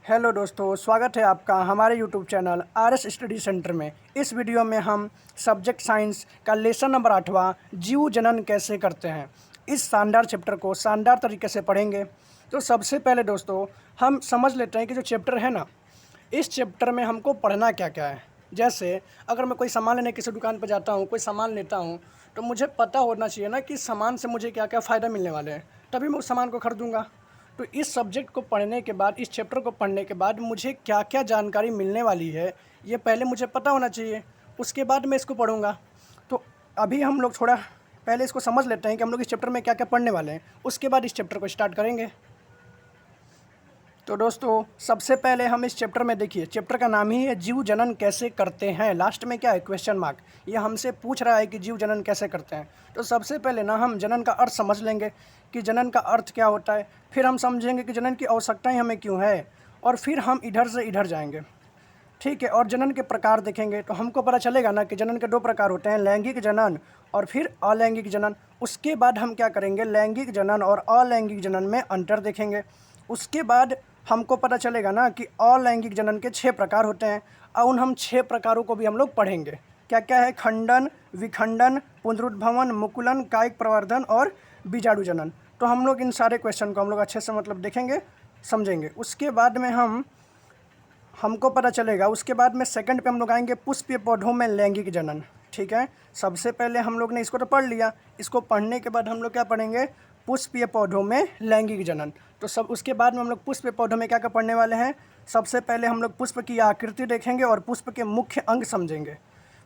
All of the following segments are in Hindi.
हेलो दोस्तों, स्वागत है आपका हमारे YouTube channel RS study centre में। इस वीडियो में हम सब्जेक्ट साइंस का लेसन नंबर 8वां जीव जनन कैसे करते हैं, इस शानदार चैप्टर को शानदार तरीके से पढ़ेंगे। तो सबसे पहले दोस्तों हम समझ लेते हैं कि जो चैप्टर है ना, इस चैप्टर में हमको पढ़ना क्या क्या है। जैसे अगर मैं कोई सामान लेने किसी दुकान पर जाता हूँ, कोई सामान लेता हूँ, तो मुझे पता होना चाहिए ना कि सामान से मुझे क्या क्या फ़ायदा मिलने वाले हैं, तभी मैं उस सामान को खरीदूँगा। तो इस सब्जेक्ट को पढ़ने के बाद, इस चैप्टर को पढ़ने के बाद मुझे क्या क्या जानकारी मिलने वाली है, ये पहले मुझे पता होना चाहिए, उसके बाद मैं इसको पढ़ूँगा। तो अभी हम लोग थोड़ा पहले इसको समझ लेते हैं कि हम लोग इस चैप्टर में क्या क्या पढ़ने वाले हैं, उसके बाद इस चैप्टर को स्टार्ट करेंगे। तो दोस्तों सबसे पहले हम इस चैप्टर में देखिए, चैप्टर का नाम ही है जीव जनन कैसे करते हैं। लास्ट में क्या है, क्वेश्चन मार्क। ये हमसे पूछ रहा है कि जीव जनन कैसे करते हैं। तो सबसे पहले ना हम जनन का अर्थ समझ लेंगे कि जनन का अर्थ क्या होता है, फिर हम समझेंगे कि जनन की आवश्यकताएं हमें क्यों है, और फिर हम इधर से इधर जाएंगे, ठीक है। और जनन के प्रकार देखेंगे तो हमको पता चलेगा ना कि जनन के दो प्रकार होते हैं, लैंगिक जनन और फिर अलैंगिक जनन। उसके बाद हम क्या करेंगे, लैंगिक जनन और अलैंगिक जनन में अंतर देखेंगे। उसके बाद हमको पता चलेगा ना कि अलैंगिक जनन के 6 प्रकार होते हैं, और उन हम 6 प्रकारों को भी हम लोग पढ़ेंगे। क्या क्या है, खंडन, विखंडन, पुनरुद्भवन, मुकुलन, कायिक प्रवर्धन और बीजाणु जनन। तो हम लोग इन सारे क्वेश्चन को हम लोग अच्छे से देखेंगे, समझेंगे। उसके बाद में हमको पता चलेगा, उसके बाद में सेकंड पे हम लोग आएंगे पुष्पीय पौधों में लैंगिक जनन, ठीक है। सबसे पहले हम लोग ने इसको तो पढ़ लिया, इसको पढ़ने के बाद हम लोग क्या पढ़ेंगे, पुष्पीय पौधों में लैंगिक जनन। तो सब उसके बाद में हम लोग पुष्पीय पौधों में क्या क्या पढ़ने वाले हैं, सबसे पहले हम लोग पुष्प की आकृति देखेंगे और पुष्प के मुख्य अंग समझेंगे।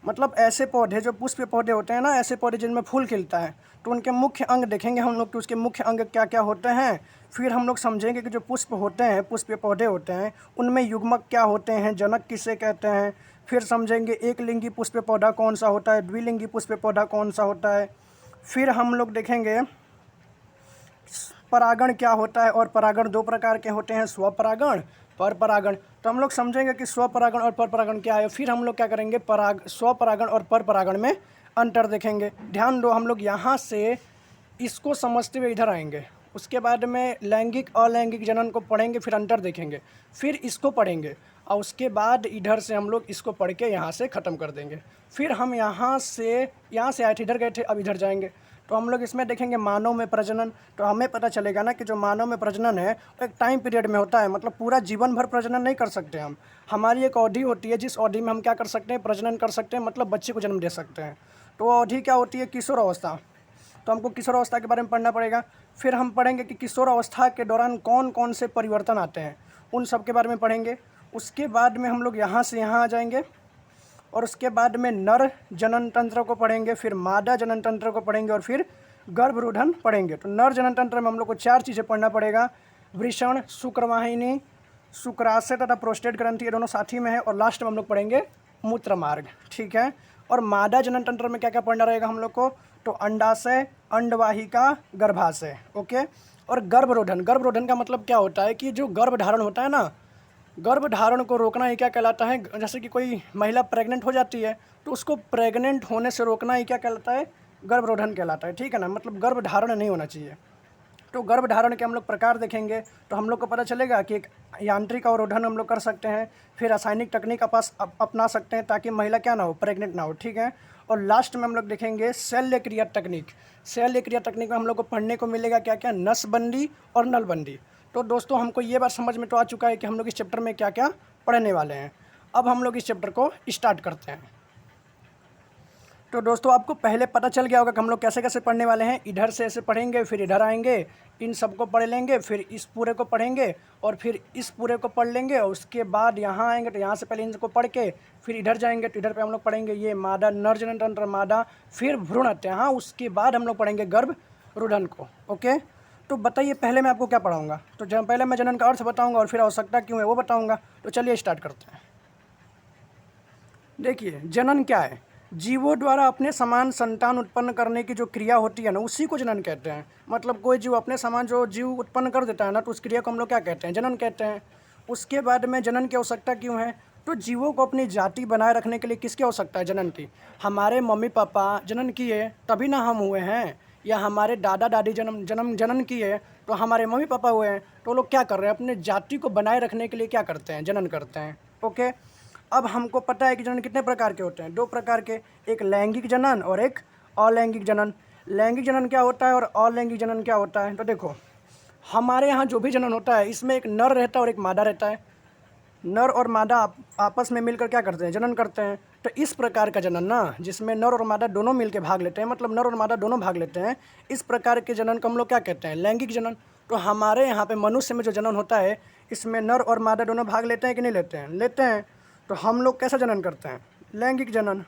मतलब ऐसे पौधे जो पुष्पीय पौधे होते हैं ना, ऐसे पौधे जिनमें फूल खिलता है, तो उनके मुख्य अंग देखेंगे हम लोग कि उसके मुख्य अंग क्या क्या होते हैं। फिर हम लोग समझेंगे कि जो पुष्प होते हैं, पुष्पीय पौधे होते हैं, उनमें युग्मक क्या होते हैं, जनक किसे कहते हैं। फिर समझेंगे एक लिंगी पुष्पीय पौधा कौन सा होता है, द्विलिंगी पुष्पीय पौधा कौन सा होता है। फिर हम लोग देखेंगे परागण क्या होता है, और परागण 2 प्रकार के होते हैं, स्वपरागण, पर परागण। तो हम लोग समझेंगे कि स्वपरागण और पर परागण क्या है। फिर हम लोग क्या करेंगे, स्वपरागण और पर परागण में अंतर देखेंगे। ध्यान दो, हम लोग यहाँ से इसको समझते हुए इधर आएंगे, उसके बाद में लैंगिक अलैंगिक जनन को पढ़ेंगे, फिर अंतर देखेंगे, फिर इसको पढ़ेंगे, और उसके बाद इधर से हम लोग इसको पढ़ के यहाँ से ख़त्म कर देंगे। फिर हम यहाँ से आए थे, इधर गए थे, अब इधर जाएंगे। तो हम लोग इसमें देखेंगे मानव में प्रजनन। तो हमें पता चलेगा ना कि जो मानव में प्रजनन है वो एक टाइम पीरियड में होता है, मतलब पूरा जीवन भर प्रजनन नहीं कर सकते हम। हमारी एक अवधि होती है, जिस अवधि में हम क्या कर सकते हैं, प्रजनन कर सकते हैं, मतलब बच्चे को जन्म दे सकते हैं। तो वो अवधि क्या होती है, किशोर अवस्था। तो हमको किशोर अवस्था के बारे में पढ़ना पड़ेगा। फिर हम पढ़ेंगे कि किशोर अवस्था के दौरान कौन कौन से परिवर्तन आते हैं, उन सब के बारे में पढ़ेंगे। उसके बाद में हम लोग यहाँ से यहाँ आ जाएंगे, और उसके बाद में नर जनन तंत्र को पढ़ेंगे, फिर मादा जनन तंत्र को पढ़ेंगे, और फिर गर्भरोधन पढ़ेंगे। तो नर जनन तंत्र में हम लोग को 4 चीज़ें पढ़ना पड़ेगा, वृषण, शुक्रवाहिनी, शुक्राशय तथा प्रोस्टेट ग्रंथि, ये दोनों साथी में है। और लास्ट में हम लोग पढ़ेंगे मूत्र मार्ग, ठीक है। और मादा जनन तंत्र में क्या क्या पढ़ना रहेगा हम लोग को, तो अंडाशय, अंडवाहिका, गर्भाशय, ओके। और गर्भरोधन, गर्भरोधन का मतलब क्या होता है कि जो गर्भधारण होता है ना, गर्भधारण को रोकना ही क्या कहलाता है। जैसे कि कोई महिला प्रेग्नेंट हो जाती है, तो उसको प्रेग्नेंट होने से रोकना ही क्या कहलाता है, गर्भरोधन कहलाता है, ठीक है ना। मतलब गर्भधारण नहीं होना चाहिए। तो गर्भधारण के हम लोग प्रकार देखेंगे, तो हम लोग को पता चलेगा कि एक यांत्रिक अवरोधन हम लोग कर सकते हैं, फिर रासायनिक तकनीक अपना सकते हैं ताकि महिला क्या ना हो, प्रेग्नेंट ना हो, ठीक है। और लास्ट में हम लोग देखेंगे शल्य क्रिया तकनीक। शल्य क्रिया तकनीक में हम लोग को पढ़ने को मिलेगा क्या क्या, नसबंदी और नलबंदी। तो दोस्तों हमको ये बात समझ में तो आ चुका है कि हम लोग इस चैप्टर में क्या क्या पढ़ने वाले हैं। अब हम लोग इस चैप्टर को स्टार्ट करते हैं। तो दोस्तों आपको पहले पता चल गया होगा कि हम लोग कैसे कैसे पढ़ने वाले हैं। इधर से ऐसे पढ़ेंगे, फिर इधर आएंगे, इन सब को पढ़ लेंगे, फिर इस पूरे को पढ़ेंगे, और फिर इस पूरे को पढ़ लेंगे। और उसके बाद यहाँ आएंगे, तो यहाँ से पहले इनको पढ़ के फिर इधर जाएंगे, तो इधर पे हम लोग पढ़ेंगे ये मादा, नर जनन तंत्र, मादा, फिर भ्रूण हत्या, हाँ। उसके बाद हम लोग पढ़ेंगे गर्भरोधन को, ओके। तो बताइए पहले मैं आपको क्या पढ़ाऊँगा, तो जब पहले मैं जनन का अर्थ बताऊँगा और फिर आवश्यकता क्यों है वो बताऊँगा। तो चलिए स्टार्ट करते हैं। देखिए जनन क्या है, जीवों द्वारा अपने समान संतान उत्पन्न करने की जो क्रिया होती है ना, उसी को जनन कहते हैं। मतलब कोई जीव अपने समान जो जीव उत्पन्न कर देता है ना, तो उस क्रिया को हम लोग क्या कहते हैं, जनन कहते हैं। उसके बाद में जनन की आवश्यकता क्यों है, तो जीवों को अपनी जाति बनाए रखने के लिए किसकी आवश्यकता है, जनन की। हमारे मम्मी पापा जनन किए तभी ना हम हुए हैं, या हमारे दादा दादी जनन किए तो हमारे मम्मी पापा हुए हैं, तो लोग क्या कर रहे हैं, अपने जाति को बनाए रखने के लिए क्या करते हैं, जनन करते हैं। ओके, अब हमको पता है कि जनन कितने प्रकार के होते हैं, 2 प्रकार के, एक लैंगिक जनन और एक अलैंगिक जनन। लैंगिक जनन क्या होता है और अलैंगिक जनन क्या होता है? तो देखो, हमारे यहाँ जो भी जनन होता है इसमें एक नर रहता है और एक मादा रहता है। नर और मादा आपस में मिलकर क्या करते हैं, जनन करते हैं। तो इस प्रकार का जनन ना, जिसमें नर और मादा दोनों मिलकर भाग लेते हैं, मतलब नर और मादा दोनों भाग लेते हैं, इस प्रकार के जनन को हम लोग क्या कहते हैं, लैंगिक जनन। तो हमारे यहाँ पे मनुष्य में जो जनन होता है इसमें नर और मादा दोनों भाग लेते हैं कि नहीं लेते हैं? लेते हैं। तो हम लोग कैसा जनन करते हैं, लैंगिक जनन।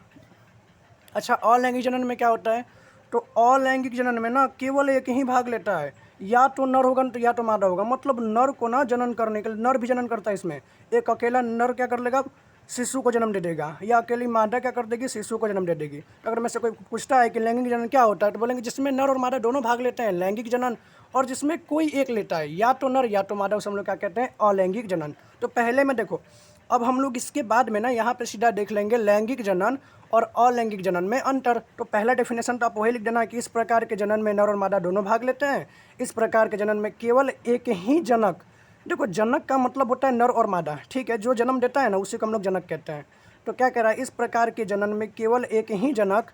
अच्छा, अलैंगिक जनन में क्या होता है? तो अलैंगिक जनन में ना केवल एक ही भाग लेता है, या तो नर होगा तो या तो मादा होगा। मतलब नर को ना जनन करने के लिए, नर भी जनन करता है इसमें, एक अकेला नर क्या कर लेगा, शिशु को जन्म दे देगा, या अकेली मादा क्या कर देगी, शिशु को जन्म दे देगी। तो अगर मैं से कोई पूछता है कि लैंगिक जनन क्या होता है, तो बोलेंगे जिसमें नर और मादा दोनों भाग लेते हैं, लैंगिक जनन। और जिसमें कोई एक लेता है, या तो नर या तो मादा, उसे हम लोग क्या कहते हैं, अलैंगिक जनन। तो पहले में देखो, अब हम लोग इसके बाद में ना यहाँ पे सीधा देख लेंगे लैंगिक जनन और अलैंगिक जनन में अंतर। तो पहला डेफिनेशन तो आप वही लिख देना कि इस प्रकार के जनन में नर और मादा दोनों भाग लेते हैं। इस प्रकार के जनन में केवल एक ही जनक, देखो जनक का मतलब होता है नर और मादा, ठीक है, जो जन्म देता है ना उसी को हम लोग जनक कहते हैं। तो क्या कह रहा है, इस प्रकार के जनन में केवल एक ही जनक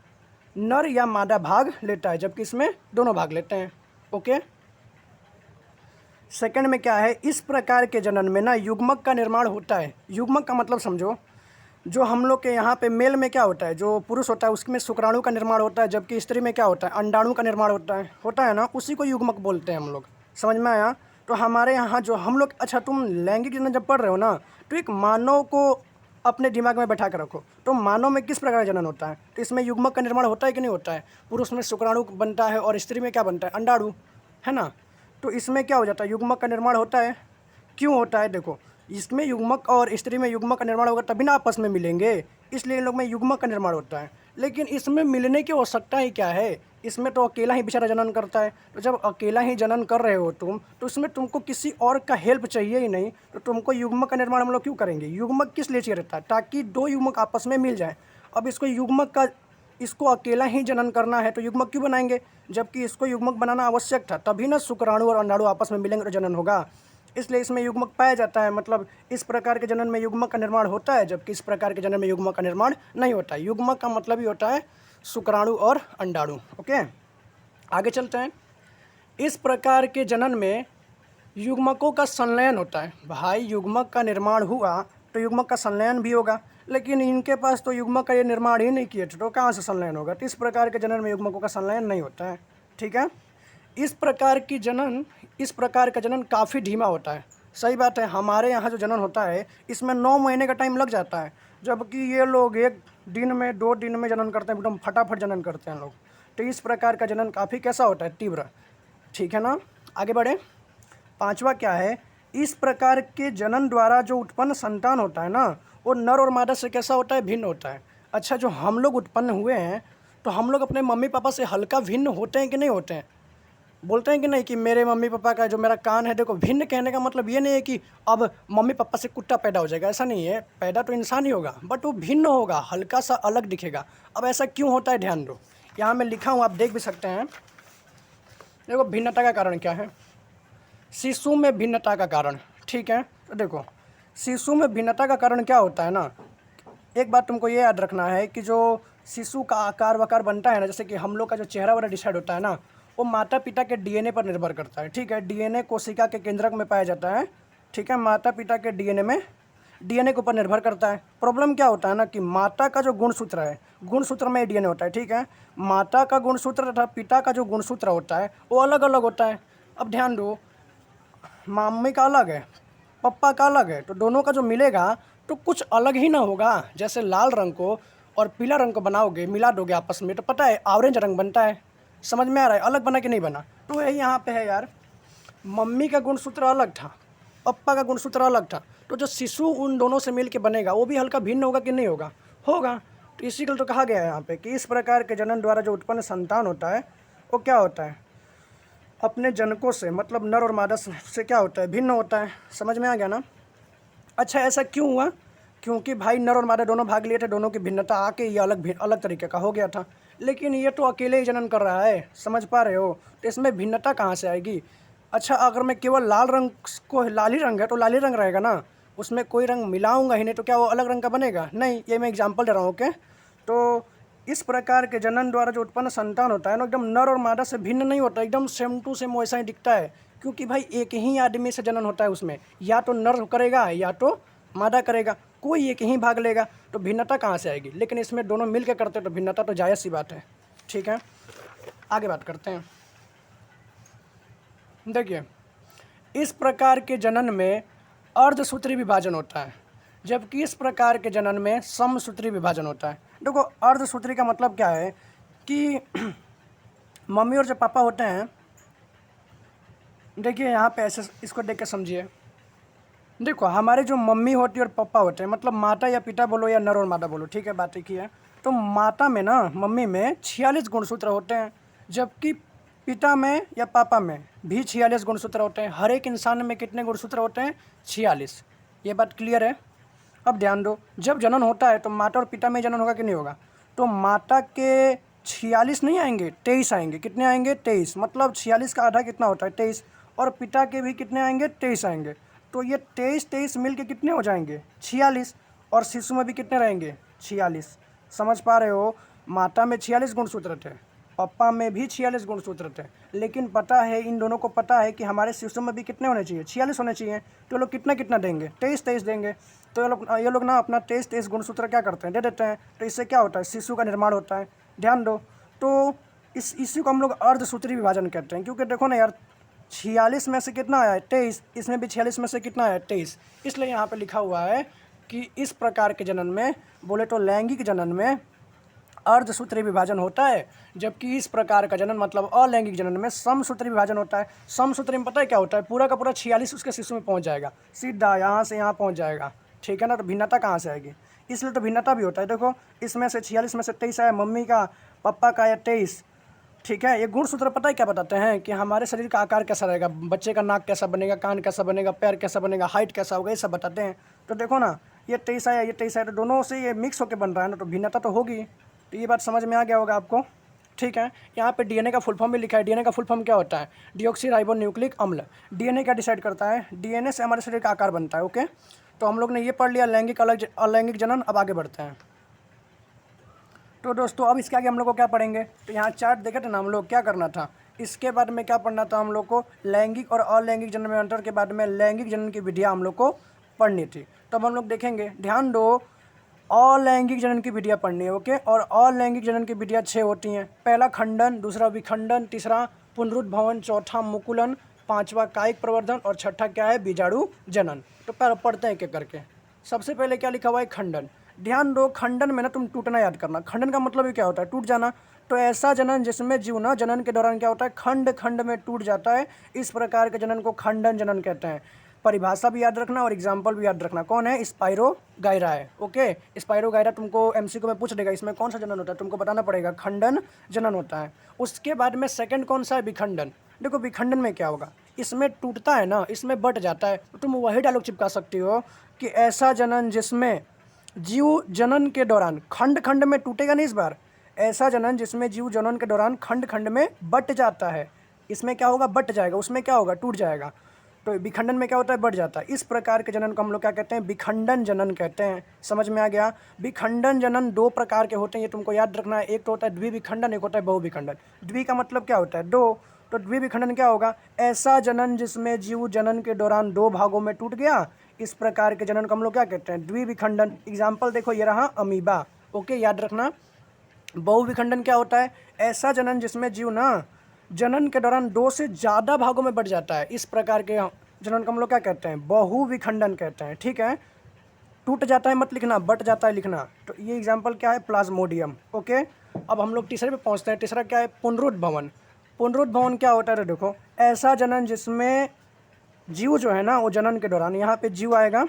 नर या मादा भाग लेता है, जबकि इसमें दोनों भाग लेते हैं। ओके, सेकंड में क्या है, इस प्रकार के जनन में ना युग्मक का निर्माण होता है। युग्मक का मतलब समझो, जो हम लोग के यहाँ पे मेल में क्या होता है, जो पुरुष होता है उसमें शुक्राणु का निर्माण होता है, जबकि स्त्री में क्या होता है, अंडाणु का निर्माण होता है ना, उसी को युग्मक बोलते हैं हम लोग। समझ में आया? तो हमारे यहाँ जो हम लोग, अच्छा तुम लैंगिक जनन जब पढ़ रहे हो ना, तो एक मानव को अपने दिमाग में बैठा कर रखो। तो मानव में किस प्रकार का जनन होता है, तो इसमें युग्मक का निर्माण होता है कि नहीं होता है? पुरुष में शुक्राणु बनता है और स्त्री में क्या बनता है, अंडाणु, है ना। तो इसमें क्या हो जाता है, युग्मक का निर्माण होता है। क्यों होता है? देखो, इसमें युग्मक और स्त्री में युग्मक का निर्माण होगा तभी ना आपस में मिलेंगे, इसलिए इन लोग में युग्मक का निर्माण होता है। लेकिन इसमें मिलने की आवश्यकता ही क्या है, इसमें तो अकेला ही बेचारा जनन करता है। तो जब अकेला ही जनन कर रहे हो तुम, तो इसमें तुमको किसी और का हेल्प चाहिए ही नहीं, तो तुमको युग्मक का निर्माण हम लोग क्यों करेंगे? युग्मक किस लिए चाहिए रहता है? ताकि 2 युग्मक आपस में मिल जाए। अब इसको अकेला ही जनन करना है तो युग्मक क्यों बनाएंगे, जबकि इसको युग्मक बनाना आवश्यक था, तभी ना शुक्राणु और अंडाणु आपस में मिलेंगे तो जनन होगा। इसलिए इसमें युग्मक पाया जाता है। मतलब इस प्रकार के जनन में युग्मक का निर्माण होता है, जबकि इस प्रकार के जनन में युग्मक का निर्माण नहीं होता है। युग्मक का मतलब ही होता है शुक्राणु और अंडाणु। ओके, आगे चलते हैं। इस प्रकार के जनन में युग्मकों का संलयन होता है। भाई युग्मक का निर्माण हुआ तो युग्मक का संलयन भी होगा, लेकिन इनके पास तो युग्मक का ये निर्माण ही नहीं किए थे, तो कहाँ से संलयन होगा? तो इस प्रकार के जनन में युग्मकों का संलयन नहीं होता है। ठीक है, इस प्रकार का जनन काफ़ी धीमा होता है। सही बात है, हमारे यहाँ जो जनन होता है इसमें 9 महीने का टाइम लग जाता है, जबकि ये लोग 1 दिन में 2 दिन में जनन करते हैं, एकदम फटाफट जनन करते हैं लोग। तो इस प्रकार का जनन काफ़ी कैसा होता है, तीव्र। ठीक है ना, आगे बढ़े। 5वां क्या है, इस प्रकार के जनन द्वारा जो उत्पन्न संतान होता है ना, वो नर और मादा से कैसा होता है, भिन्न होता है। अच्छा, जो हम लोग उत्पन्न हुए हैं तो हम लोग अपने मम्मी पापा से हल्का भिन्न होते हैं कि नहीं होते हैं? बोलते हैं कि नहीं कि मेरे मम्मी पापा का जो मेरा कान है, देखो भिन्न कहने का मतलब ये नहीं है कि अब मम्मी पापा से कुत्ता पैदा हो जाएगा, ऐसा नहीं है। पैदा तो इंसान ही होगा, बट वो भिन्न होगा, हल्का सा अलग दिखेगा। अब ऐसा क्यों होता है, ध्यान दो, यहाँ मैं लिखा हूँ, आप देख भी सकते हैं। देखो भिन्नता का कारण क्या है, शिशु में भिन्नता का कारण। ठीक है, तो देखो शिशु में भिन्नता का कारण क्या होता है ना, एक बात तुमको ये याद रखना है कि जो शिशु का आकार वकार बनता है ना, जैसे कि हम लोग का जो चेहरा वाला डिसाइड होता है ना, वो माता पिता के डीएनए पर निर्भर करता है। ठीक है, डीएनए कोशिका के केंद्रक में पाया जाता है। ठीक है, माता पिता के डीएनए के ऊपर निर्भर करता है। प्रॉब्लम क्या होता है ना कि माता का जो गुणसूत्र है, गुणसूत्र में डीएनए होता है। ठीक है, माता का गुणसूत्र तथा पिता का जो गुणसूत्र होता है वो अलग अलग होता है। अब ध्यान दो, मम्मी का अलग है, पप्पा का अलग है, तो दोनों का जो मिलेगा तो कुछ अलग ही ना होगा। जैसे लाल रंग को और पीला रंग को बनाओगे, मिला दोगे आपस में, तो पता है ऑरेंज रंग बनता है। समझ में आ रहा है, अलग बना कि नहीं बना? तो यही यहाँ पे है यार, मम्मी का गुणसूत्र अलग था, पप्पा का गुणसूत्र अलग था, तो जो शिशु उन दोनों से मिल के बनेगा वो भी हल्का भिन्न होगा कि नहीं होगा? होगा। तो इसी के लिए तो कहा गया है यहाँ पे कि इस प्रकार के जनन द्वारा जो उत्पन्न संतान होता है वो क्या होता है, अपने जनकों से, मतलब नर और मादा से क्या होता है, भिन्न होता है। समझ में आ गया ना? अच्छा, ऐसा क्यों हुआ? क्योंकि भाई नर और मादा दोनों भाग लिए थे, दोनों की भिन्नता आके ये अलग तरीके का हो गया था। लेकिन ये तो अकेले ही जनन कर रहा है, समझ पा रहे हो? तो इसमें भिन्नता कहाँ से आएगी? अच्छा, अगर मैं केवल लाल रंग को, लाल ही रंग है तो लाल ही रंग रहेगा ना, उसमें कोई रंग मिलाऊंगा ही नहीं, तो क्या वो अलग रंग का बनेगा? नहीं। ये मैं एग्जांपल दे रहा हूँ, ओके। तो इस प्रकार के जनन द्वारा जो उत्पन्न संतान होता है ना, एकदम नर और मादा से भिन्न नहीं होता, एकदम सेम टू सेम वैसा ही दिखता है, क्योंकि भाई एक ही आदमी से जनन होता है, उसमें या तो नर करेगा या तो मादा करेगा, कोई एक ही भाग लेगा, तो भिन्नता कहाँ से आएगी? लेकिन इसमें दोनों मिल के करते तो भिन्नता तो जायज़ सी बात है। ठीक है, आगे बात करते हैं। देखिए, इस प्रकार के जनन में अर्धसूत्री विभाजन होता है, जबकि इस प्रकार के जनन में समसूत्री विभाजन होता है। देखो, अर्धसूत्री का मतलब क्या है कि मम्मी और जो पापा होते हैं, देखिए यहाँ पे ऐसे इसको देख के समझिए। देखो, हमारे जो मम्मी होती है और पापा होते हैं, मतलब माता या पिता बोलो या नर और मादा बोलो, ठीक है, बात एक ही है। तो माता में ना, मम्मी में 46 गुणसूत्र होते हैं, जबकि पिता में या पापा में भी 46 गुणसूत्र होते हैं। हर एक इंसान में कितने गुणसूत्र होते हैं? 46। ये बात क्लियर है? अब ध्यान दो, जब जनन होता है तो माता और पिता में जनन होगा कि नहीं होगा? तो माता के 46 नहीं आएंगे, 23 आएंगे। कितने आएंगे? 23। मतलब 46 का आधा कितना होता है? 23। और पिता के भी कितने आएंगे? 23 आएंगे। तो ये 23 मिल के कितने हो जाएंगे? 46। और शिशु में भी कितने रहेंगे? 46। समझ पा रहे हो? माता में 46 गुणसूत्र थे, पापा में भी 46 गुणसूत्र थे, लेकिन पता है, इन दोनों को पता है कि हमारे शिशु में भी कितने होने चाहिए? 46 होने चाहिए। तो ये लोग कितना कितना देंगे? 23 देंगे। तो ये लोग ना अपना 23 गुणसूत्र क्या करते हैं? दे देते हैं। तो इससे क्या होता है? शिशु का निर्माण होता है। ध्यान दो। तो इसी को हम लोग अर्धसूत्री विभाजन कहते हैं, क्योंकि देखो ना यार, 46 में से कितना आया है? 23। इसमें भी 46 में से कितना आया है? 23। इसलिए यहाँ पे लिखा हुआ है कि इस प्रकार के जनन में, बोले तो लैंगिक जनन में अर्धसूत्री विभाजन होता है, जबकि इस प्रकार का जनन मतलब अलैंगिक जनन में समसूत्री विभाजन होता है। समसूत्री में पता है क्या होता है? पूरा का पूरा 46 उसके शिशु में पहुँच जाएगा, सीधा यहाँ से यहाँ पहुँच जाएगा। ठीक है ना? तो भिन्नता कहाँ से आएगी? इसलिए तो भिन्नता भी होता है। देखो, इसमें से 46 में से 23 आया, मम्मी का, पापा का या 23। ठीक है, ये गुणसूत्र पता है क्या बताते हैं? कि हमारे शरीर का आकार कैसा रहेगा, बच्चे का नाक कैसा बनेगा, कान कैसा बनेगा, पैर कैसा बनेगा, हाइट कैसा होगा, ये सब बताते हैं। तो देखो ना, ये 23 आया, ये 23 आया, तो दोनों से ये मिक्स होकर बन रहा है ना, तो भिन्नता तो होगी। तो ये बात समझ में आ गया होगा आपको? ठीक है, यहाँ पे डीएनए का फुल फॉर्म भी लिखा है। डीएनए का फुल फॉर्म क्या होता है? डीऑक्सीराइबोन्यूक्लिक अम्ल। डीएनए क्या डिसाइड करता है? डीएनए से हमारे शरीर का आकार बनता है। ओके, तो हम लोग ने ये पढ़ लिया लैंगिक अलैंगिक जनन। अब आगे बढ़ते हैं। तो दोस्तों, अब इसके आगे हम लोग को क्या पढ़ेंगे? तो यहाँ चार्ट देखे थे ना हम लोग, क्या करना था? इसके बाद में क्या पढ़ना था हम लोग को? लैंगिक और अलैंगिक जनन में अंतर के बाद में लैंगिक जनन की विधियाँ हम लोग को पढ़नी थी। तो अब हम लोग देखेंगे, ध्यान दो, अलैंगिक जनन की विधियाँ पढ़नी है। ओके, और अलैंगिक जनन की विधियाँ 6 होती हैं। पहला खंडन, दूसरा विखंडन, तीसरा पुनरुद्भवन, चौथा मुकुलन, पांचवा कायिक प्रवर्धन और छठा क्या है? बीजाणु जनन। तो पहले पढ़ते हैं एक एक करके। सबसे पहले क्या लिखा हुआ है? खंडन। ध्यान दो, खंडन में ना तुम टूटना याद करना। खंडन का मतलब ही क्या होता है? टूट जाना। तो ऐसा जनन जिसमें जीव ना जनन के दौरान क्या होता है? खंड खंड में टूट जाता है, इस प्रकार के जनन को खंडन जनन कहते हैं। परिभाषा भी याद रखना और एग्जाम्पल भी याद रखना। कौन है? स्पाइरोगाइरा है। ओके, स्पाइरोगाइरा तुमको एमसीक्यू में पूछ देगा, इसमें कौन सा जनन होता है, तुमको बताना पड़ेगा। खंडन जनन होता है। उसके बाद में सेकंड कौन सा है? विखंडन। देखो, विखंडन में क्या होगा? इसमें टूटता है ना, इसमें बट जाता है। तो तुम वही डायलॉग चिपका सकती हो कि ऐसा जनन जिसमें जीव जनन के दौरान खंड खंड में टूटेगा नहीं, इस बार ऐसा जनन जिसमें जीव जनन के दौरान खंड खंड में बट जाता है। इसमें क्या होगा? बट जाएगा। उसमें क्या होगा? टूट जाएगा। तो विखंडन में क्या होता है? बढ़ जाता है। इस प्रकार के जनन को हम लोग क्या कहते हैं? विखंडन जनन कहते हैं। समझ में आ गया? विखंडन जनन 2 प्रकार के होते हैं, ये तुमको याद रखना है। एक तो होता है द्विविखंडन, एक होता है बहुविखंडन। द्वि का मतलब क्या होता है? 2। तो द्विविखंडन क्या होगा? ऐसा जनन जिसमें जीव जनन के दौरान 2 भागों में टूट गया, इस प्रकार के जनन को हम लोग क्या कहते हैं? द्विविखंडन। एग्जाम्पल देखो, ये रहा अमीबा। ओके, याद रखना। बहुविखंडन क्या होता है? ऐसा जनन जिसमें जीव ना जनन के दौरान 2 से ज़्यादा भागों में बढ़ जाता है, इस प्रकार के जनन को हम लोग क्या कहते हैं? बहुविखंडन कहते हैं। ठीक है, टूट जाता है मत लिखना, बट जाता है लिखना। तो ये एग्जाम्पल क्या है? प्लाज्मोडियम। ओके, अब हम लोग तीसरे पे पहुंचते हैं। तीसरा क्या है? पुनरुद्भवन। पुनरुद्भवन क्या होता है? तो देखो, ऐसा जनन जिसमें जीव जो है ना, वो जनन के दौरान, यहाँ पे जीव आएगा,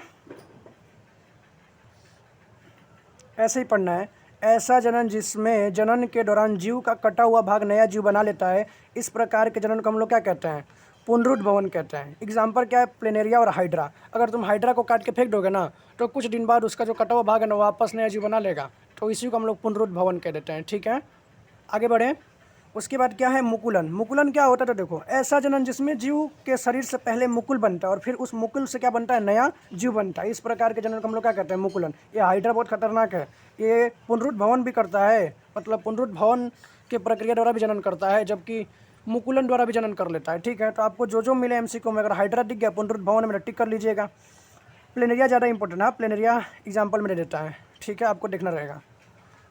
ऐसे ही पढ़ना है। ऐसा जनन जिसमें जनन के दौरान जीव का कटा हुआ भाग नया जीव बना लेता है, इस प्रकार के जनन को हम लोग क्या कहते हैं? पुनरुद्भवन कहते हैं। एग्जाम्पल क्या है? प्लेनेरिया और हाइड्रा। अगर तुम हाइड्रा को काट के फेंक दोगे ना, तो कुछ दिन बाद उसका जो कटा हुआ भाग है ना, वापस नया जीव बना लेगा। तो इसी को हम लोग पुनरुद्भवन कह देते हैं। ठीक है, आगे बढ़ें। उसके बाद क्या है मुकुलन। मुकुलन क्या होता है, तो देखो ऐसा जनन जिसमें जीव के शरीर से पहले मुकुल बनता है और फिर उस मुकुल से क्या बनता है, नया जीव बनता है। इस प्रकार के जनन को हम लोग क्या कहते हैं, मुकुलन। ये हाइड्रा बहुत खतरनाक है, ये पुनरुद्भवन भी करता है, मतलब पुनरुद्भवन के प्रक्रिया द्वारा भी जनन करता है, जबकि मुकुलन द्वारा भी जनन कर लेता है। ठीक है, तो आपको जो जो मिले एमसीक्यू में, अगर हाइड्रा दिख गया पुनरुद्भवन में टिक कर लीजिएगा। प्लेनेरिया ज़्यादा इंपॉर्टेंट है, प्लेनेरिया एग्जाम्पल में दे देता है। ठीक है, आपको देखना रहेगा।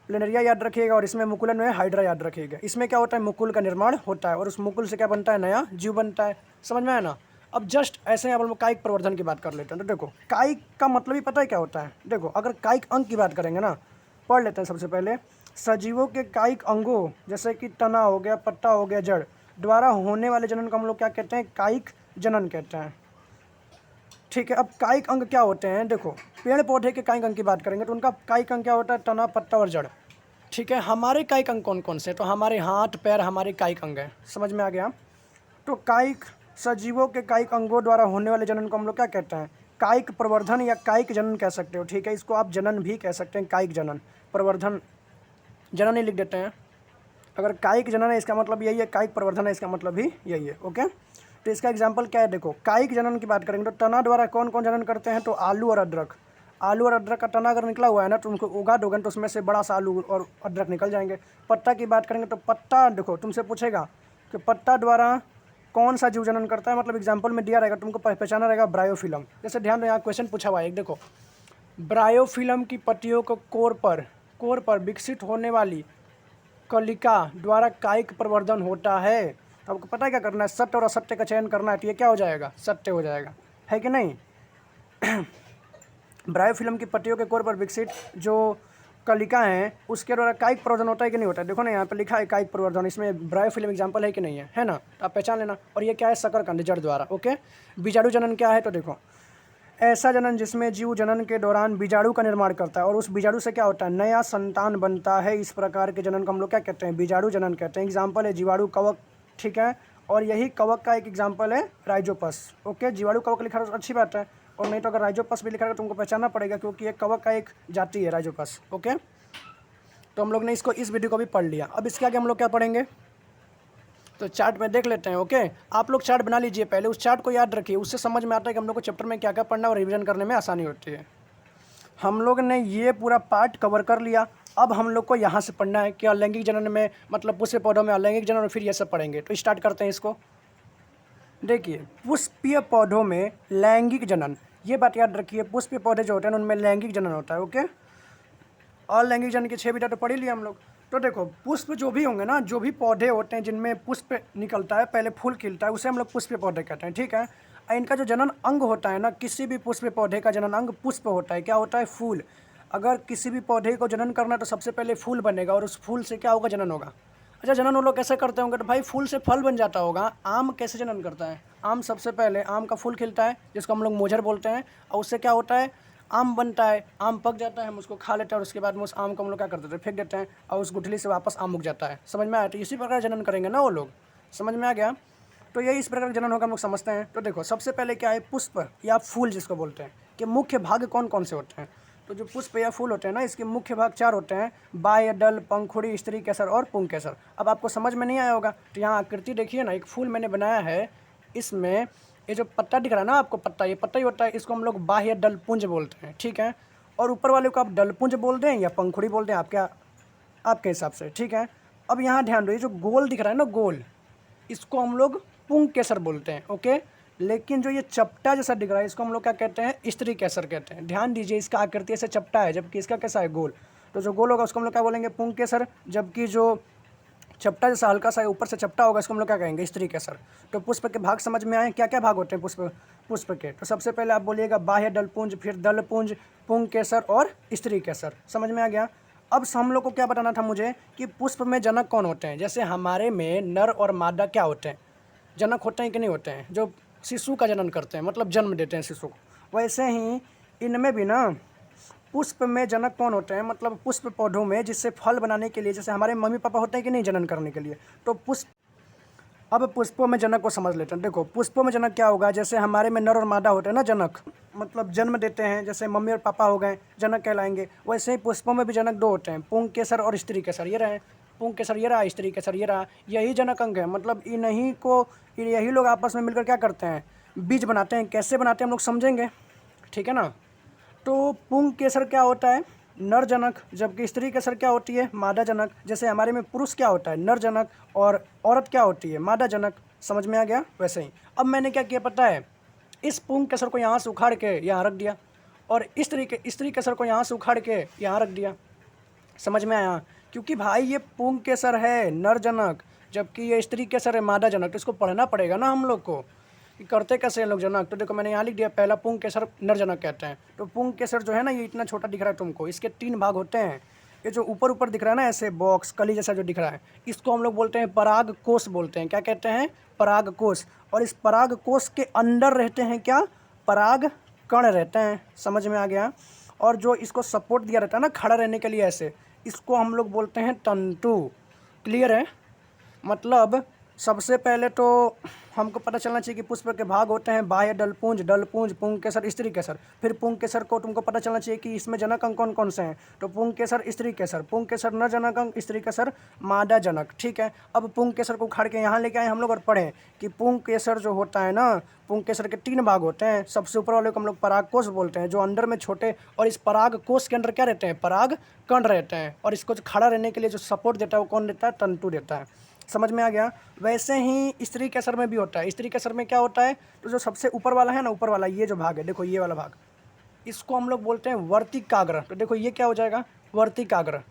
प्लेनेरिया याद रखिएगा और इसमें मुकुलन में हाइड्रा याद रखिएगा। इसमें क्या होता है, मुकुल का निर्माण होता है और उस मुकुल से क्या बनता है, नया जीव बनता है। समझ में आया ना। अब जस्ट ऐसे ही हम लोग कायिक प्रवर्धन की बात कर लेते हैं। तो देखो कायिक का मतलब ही पता है क्या होता है। देखो अगर कायिक अंग की बात करेंगे ना, पढ़ लेते हैं सबसे पहले। सजीवों के कायिक अंगों जैसे कि तना हो गया, पत्ता हो गया, जड़ द्वारा होने वाले जनन को हम लोग क्या कहते हैं, कायिक जनन कहते हैं। ठीक है, अब कायिक अंग क्या होते हैं, देखो पेड़ पौधे के कायिक अंग की बात करेंगे तो उनका कायिक अंग क्या होता है, तना, पत्ता और जड़। ठीक है, हमारे कायिक अंग कौन कौन से, तो हमारे हाथ पैर हमारे कायिक अंग हैं। समझ में आ गया। तो कायिक सजीवों के कायिक अंगों द्वारा होने वाले जनन को हम लोग क्या कहते हैं, कायिक प्रवर्धन या कायिक जनन कह सकते हो। ठीक है, इसको आप जनन भी कह सकते हैं, कायिक जनन, प्रवर्धन, जनन ही लिख देते हैं। अगर कायिक जनन है इसका मतलब यही है, कायिक प्रवर्धन है इसका मतलब भी यही है। ओके, तो इसका एग्जाम्पल क्या है, देखो कायिक जनन की बात करेंगे तो तना द्वारा कौन कौन जनन करते हैं, तो आलू और अदरक। आलू और अदरक का तना अगर निकला हुआ है ना तो उनको उगा दोगे तो उसमें से बड़ा सा आलू और अदरक निकल जाएंगे। पत्ता की बात करेंगे तो पत्ता, देखो तुमसे पूछेगा कि पत्ता द्वारा कौन सा जीव जनन करता है, मतलब एग्जाम्पल में दिया रहेगा, तुमको पहचाना रहेगा ब्रायोफिलम। जैसे ध्यान दो, यहाँ क्वेश्चन पूछा हुआ है एक, देखो ब्रायोफिलम की पत्तियों को कोर पर विकसित होने वाली कलिका द्वारा कायिक प्रवर्धन होता है। तो आपको पता है क्या करना है, सत्य और असत्य का चयन करना है, तो ये क्या हो जाएगा, सत्य हो जाएगा, है कि नहीं। ब्रायोफिल्म की पत्तियों के कोर पर विकसित जो कलिका हैं उसके द्वारा कायिक प्रवर्धन होता है कि नहीं होता है। देखो ना यहाँ पे लिखा है कायिक प्रवर्धन, इसमें ब्रायोफिल्म एग्जाम्पल है कि नहीं है ना, तो आप पहचान लेना। और ये क्या है, शकरकंद, जड़ द्वारा। ओके, बीजाणु जनन क्या है, तो देखो ऐसा जनन जिसमें जीव जनन के दौरान बीजाणु का निर्माण करता है और उस बीजाणु से क्या होता है, नया संतान बनता है। इस प्रकार के जनन को हम लोग क्या कहते हैं, बीजाणु जनन कहते हैं। एग्जाम्पल है जीवाणु, कवक। ठीक है, और यही कवक का एक एग्जाम्पल है राइजोपस। ओके, जीवाणु कवक लिखा है अच्छी बात है, और नहीं तो अगर राइजोपस भी लिखा है तो तुमको पहचानना पड़ेगा क्योंकि ये कवक का एक जाति है राइजोपस। ओके, तो हम लोग ने इसको, इस वीडियो को भी पढ़ लिया। अब इसके आगे हम लोग क्या पढ़ेंगे, तो चार्ट में देख लेते हैं। ओके, आप लोग चार्ट बना लीजिए पहले, उस चार्ट को याद रखिए, उससे समझ में आता है कि हम लोग को चैप्टर में क्या क्या पढ़ना और रिवीजन करने में आसानी होती है। हम लोग ने ये पूरा पार्ट कवर कर लिया। अब हम लोग को यहाँ से पढ़ना है कि अलैंगिक जनन में, मतलब पुष्पीय पौधों में अलैंगिक जनन, और फिर ये सब पढ़ेंगे। तो स्टार्ट करते हैं इसको। देखिए पुष्पीय पौधों में लैंगिक जनन, ये बात याद रखिए, पुष्पीय पौधे जो होते हैं उनमें लैंगिक जनन होता है। ओके, और लैंगिक जनन के 6 बीटा तो पढ़ ही लिया हम लोग। तो देखो पुष्प जो भी होंगे ना, जो भी पौधे होते हैं जिनमें पुष्प निकलता है, पहले फूल खिलता है, उसे हम लोग पुष्पीय पौधे कहते हैं। ठीक है, इनका जो जनन अंग होता है ना, किसी भी पुष्पीय पौधे का जनन अंग पुष्प होता है। क्या होता है, फूल। अगर किसी भी पौधे को जनन करना है तो सबसे पहले फूल बनेगा और उस फूल से क्या होगा, जनन होगा। अच्छा, जनन वो लोग कैसे करते होंगे, तो भाई फूल से फल बन जाता होगा। आम कैसे जनन करता है, आम सबसे पहले आम का फूल खिलता है जिसको हम लोग मोजर बोलते हैं, और उससे क्या होता है, आम बनता है, आम पक जाता है, हम उसको खा लेते हैं और उसके बाद में उस आम को हम लोग क्या कर देते हैं, फेंक देते हैं, और उस गुठली से वापस आम उग जाता है। समझ में आया, तो इसी प्रकार जनन करेंगे ना वो लोग। समझ में आ गया, तो यही इस प्रकार जनन होगा, हम लोग समझते हैं। तो देखो सबसे पहले क्या है, पुष्प या फूल जिसको बोलते हैं, कि मुख्य भाग कौन कौन से होते हैं। तो जो पुष्प या फूल होते हैं ना, इसके मुख्य भाग 4 होते हैं, बाह्य, दल, पंखुड़ी, स्त्री केसर और पुंग केसर। अब आपको समझ में नहीं आया होगा तो यहाँ आकृति देखिए ना, एक फूल मैंने बनाया है, इसमें ये जो पत्ता दिख रहा है ना आपको, पत्ता, ये पत्ता ही होता है, इसको हम लोग बाह्य दल पुंज बोलते हैं। ठीक है, और ऊपर वाले को आप दलपुंज बोल दें या पंखुड़ी बोल दें, आपके हिसाब से। ठीक है, अब यहाँ ध्यान दो, ये जो गोल दिख रहा है ना, गोल, इसको हम लोग पुंग केसर बोलते हैं। ओके, लेकिन जो ये चपटा जैसा दिख रहा है इसको हम लोग क्या कहते हैं, स्त्री केसर कहते हैं। ध्यान दीजिए, इसका आकृति ऐसे चपटा है जबकि इसका कैसा है, गोल। तो जो गोल होगा उसको हम लोग क्या बोलेंगे, पुंग केसर, जबकि जो चपटा जैसा हल्का सा ऊपर से चपटा होगा इसको हम लोग क्या कहेंगे, स्त्री केसर। तो पुष्प के भाग समझ में आए, क्या क्या भाग होते हैं पुष्प के। तो सबसे पहले आप बोलिएगा बाह्य दलपुंज, फिर दलपुंज, पुंग केसर और स्त्री केसर। समझ में आ गया। अब हम लोग को क्या बताना था मुझे कि पुष्प में जनक कौन होते हैं। जैसे हमारे में नर और मादा क्या होते हैं, जनक होते हैं कि नहीं होते हैं, जो शिशु का जनन करते हैं, मतलब जन्म देते हैं शिशु को। वैसे ही इनमें भी ना पुष्प में जनक कौन होते हैं, मतलब पुष्प पौधों में जिससे फल बनाने के लिए, जैसे हमारे मम्मी पापा होते हैं कि नहीं जनन करने के लिए, तो अब पुष्पों में जनक को समझ लेते हैं। देखो पुष्पों में जनक क्या होगा, जैसे हमारे में नर और मादा होते हैं ना जनक, मतलब जन्म देते हैं, जैसे मम्मी और पापा हो गए जनक कहलाएंगे। वैसे ही पुष्पों में भी जनक 2 होते हैं, पुंग केसर और स्त्री केसर। ये रहे पुंग केसर ये रहा, स्त्री केसर ये रहा, यही जनक अंग है। मतलब इन्हीं को यही लोग आपस में मिलकर क्या करते हैं, बीज बनाते हैं। कैसे बनाते हैं हम लोग समझेंगे, ठीक है ना। तो पुंग केसर क्या होता है, नर जनक, जबकि स्त्री केसर क्या होती है, मादा जनक। जैसे हमारे में पुरुष क्या होता है, नर जनक, और औरत क्या होती है, मादा जनक। समझ में आ गया। वैसे ही अब मैंने क्या किया पता है, इस पुंग केसर को यहाँ से उखाड़ के यहाँ रख दिया, और इस तरीके स्त्री केसर को यहाँ से उखाड़ के यहाँ रख दिया। समझ में आया। क्योंकि भाई ये पुंग केसर है नर जनक, जबकि ये स्त्री केसर है मादा जनक। तो इसको पढ़ना पड़ेगा ना हम लोग को कि करते कैसे हैं लोग जनक। तो देखो मैंने यहाँ लिख दिया, पहला पुंग केसर नर जनक कहते हैं। तो पुंग केसर जो है ना, ये इतना छोटा दिख रहा है तुमको, इसके 3 भाग होते हैं। ये जो ऊपर ऊपर दिख रहा है ना, ऐसे बॉक्स कली जैसा जो दिख रहा है, इसको हम लोग बोलते हैं पराग कोष बोलते हैं। क्या कहते हैं, पराग कोष। और इस पराग कोष के अंदर रहते हैं क्या, पराग कण रहते हैं। समझ में आ गया। और जो इसको सपोर्ट दिया रहता है ना खड़ा रहने के लिए ऐसे, इसको हम लोग बोलते हैं तंतु। क्लियर है। मतलब सबसे पहले तो हमको पता चलना चाहिए कि पुष्प के भाग होते हैं बाह्य दलपुंज, दलपुंज, पुंग केसर, स्त्री केसर। फिर पुंग केसर को तुमको पता चलना चाहिए कि इसमें जनक अंग कौन कौन से हैं। तो पुंग केसर, स्त्री केसर, पुंग केसर नर जनक अंग, स्त्री केसर मादा जनक। ठीक है। अब पुंग केसर को उखाड़ के यहाँ लेके आए हम लोग और पढ़ें कि पुंग केसर जो होता है ना, पुंग केसर के 3 भाग होते हैं। सबसे ऊपर वाले को हम लोग पराग कोष बोलते हैं, जो अंदर में छोटे, और इस पराग कोष के अंदर क्या रहते हैं, पराग कण रहते हैं। और इसको जो खड़ा रहने के लिए जो सपोर्ट देता है वो कौन देता है, तंतु देता है। समझ में आ गया। वैसे ही स्त्री केसर में भी होता है। स्त्री केसर में क्या होता है, तो जो सबसे ऊपर वाला है ना, ऊपर वाला ये जो भाग है, देखो ये वाला भाग, इसको हम लोग बोलते हैं वर्तिकाग्र। तो देखो ये क्या हो जाएगा, वर्तिकाग्र।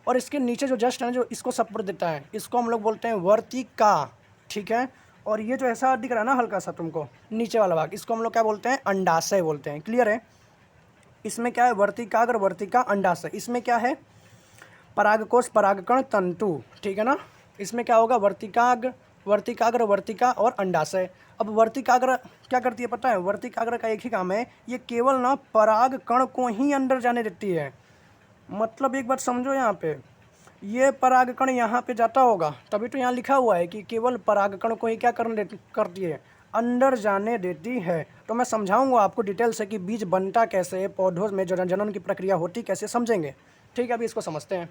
और इसके नीचे जो जस्ट है, जो इसको सपोर्ट देता है, इसको हम लोग बोलते हैं वर्तिका। ठीक है। और ये जो ऐसा दिख रहा है ना हल्का सा तुमको, नीचे वाला भाग, इसको हम लोग क्या बोलते हैं, अंडाशय बोलते हैं। क्लियर है। इसमें क्या है, वर्तिकाग्र, वर्तिका, अंडाशय। इसमें क्या है, परागकोश, परागकण, तंतु। ठीक है ना। इसमें क्या होगा, वर्तिकाग्र, वर्तिकाग्र, वर्तिका और अंडाशय। अब वर्तिकाग्र क्या करती है पता है, वर्तिकाग्र का एक ही काम है, ये केवल ना पराग कण को ही अंदर जाने देती है। मतलब एक बात समझो, यहाँ पे ये पराग कण यहाँ पे जाता होगा, तभी तो यहाँ लिखा हुआ है कि केवल पराग कण को ही क्या करती है, अंदर जाने देती है। तो मैं समझाऊंगा आपको डिटेल से कि बीज बनता कैसे, पौधों में जनन की प्रक्रिया होती कैसे, समझेंगे। ठीक है। अभी इसको समझते हैं।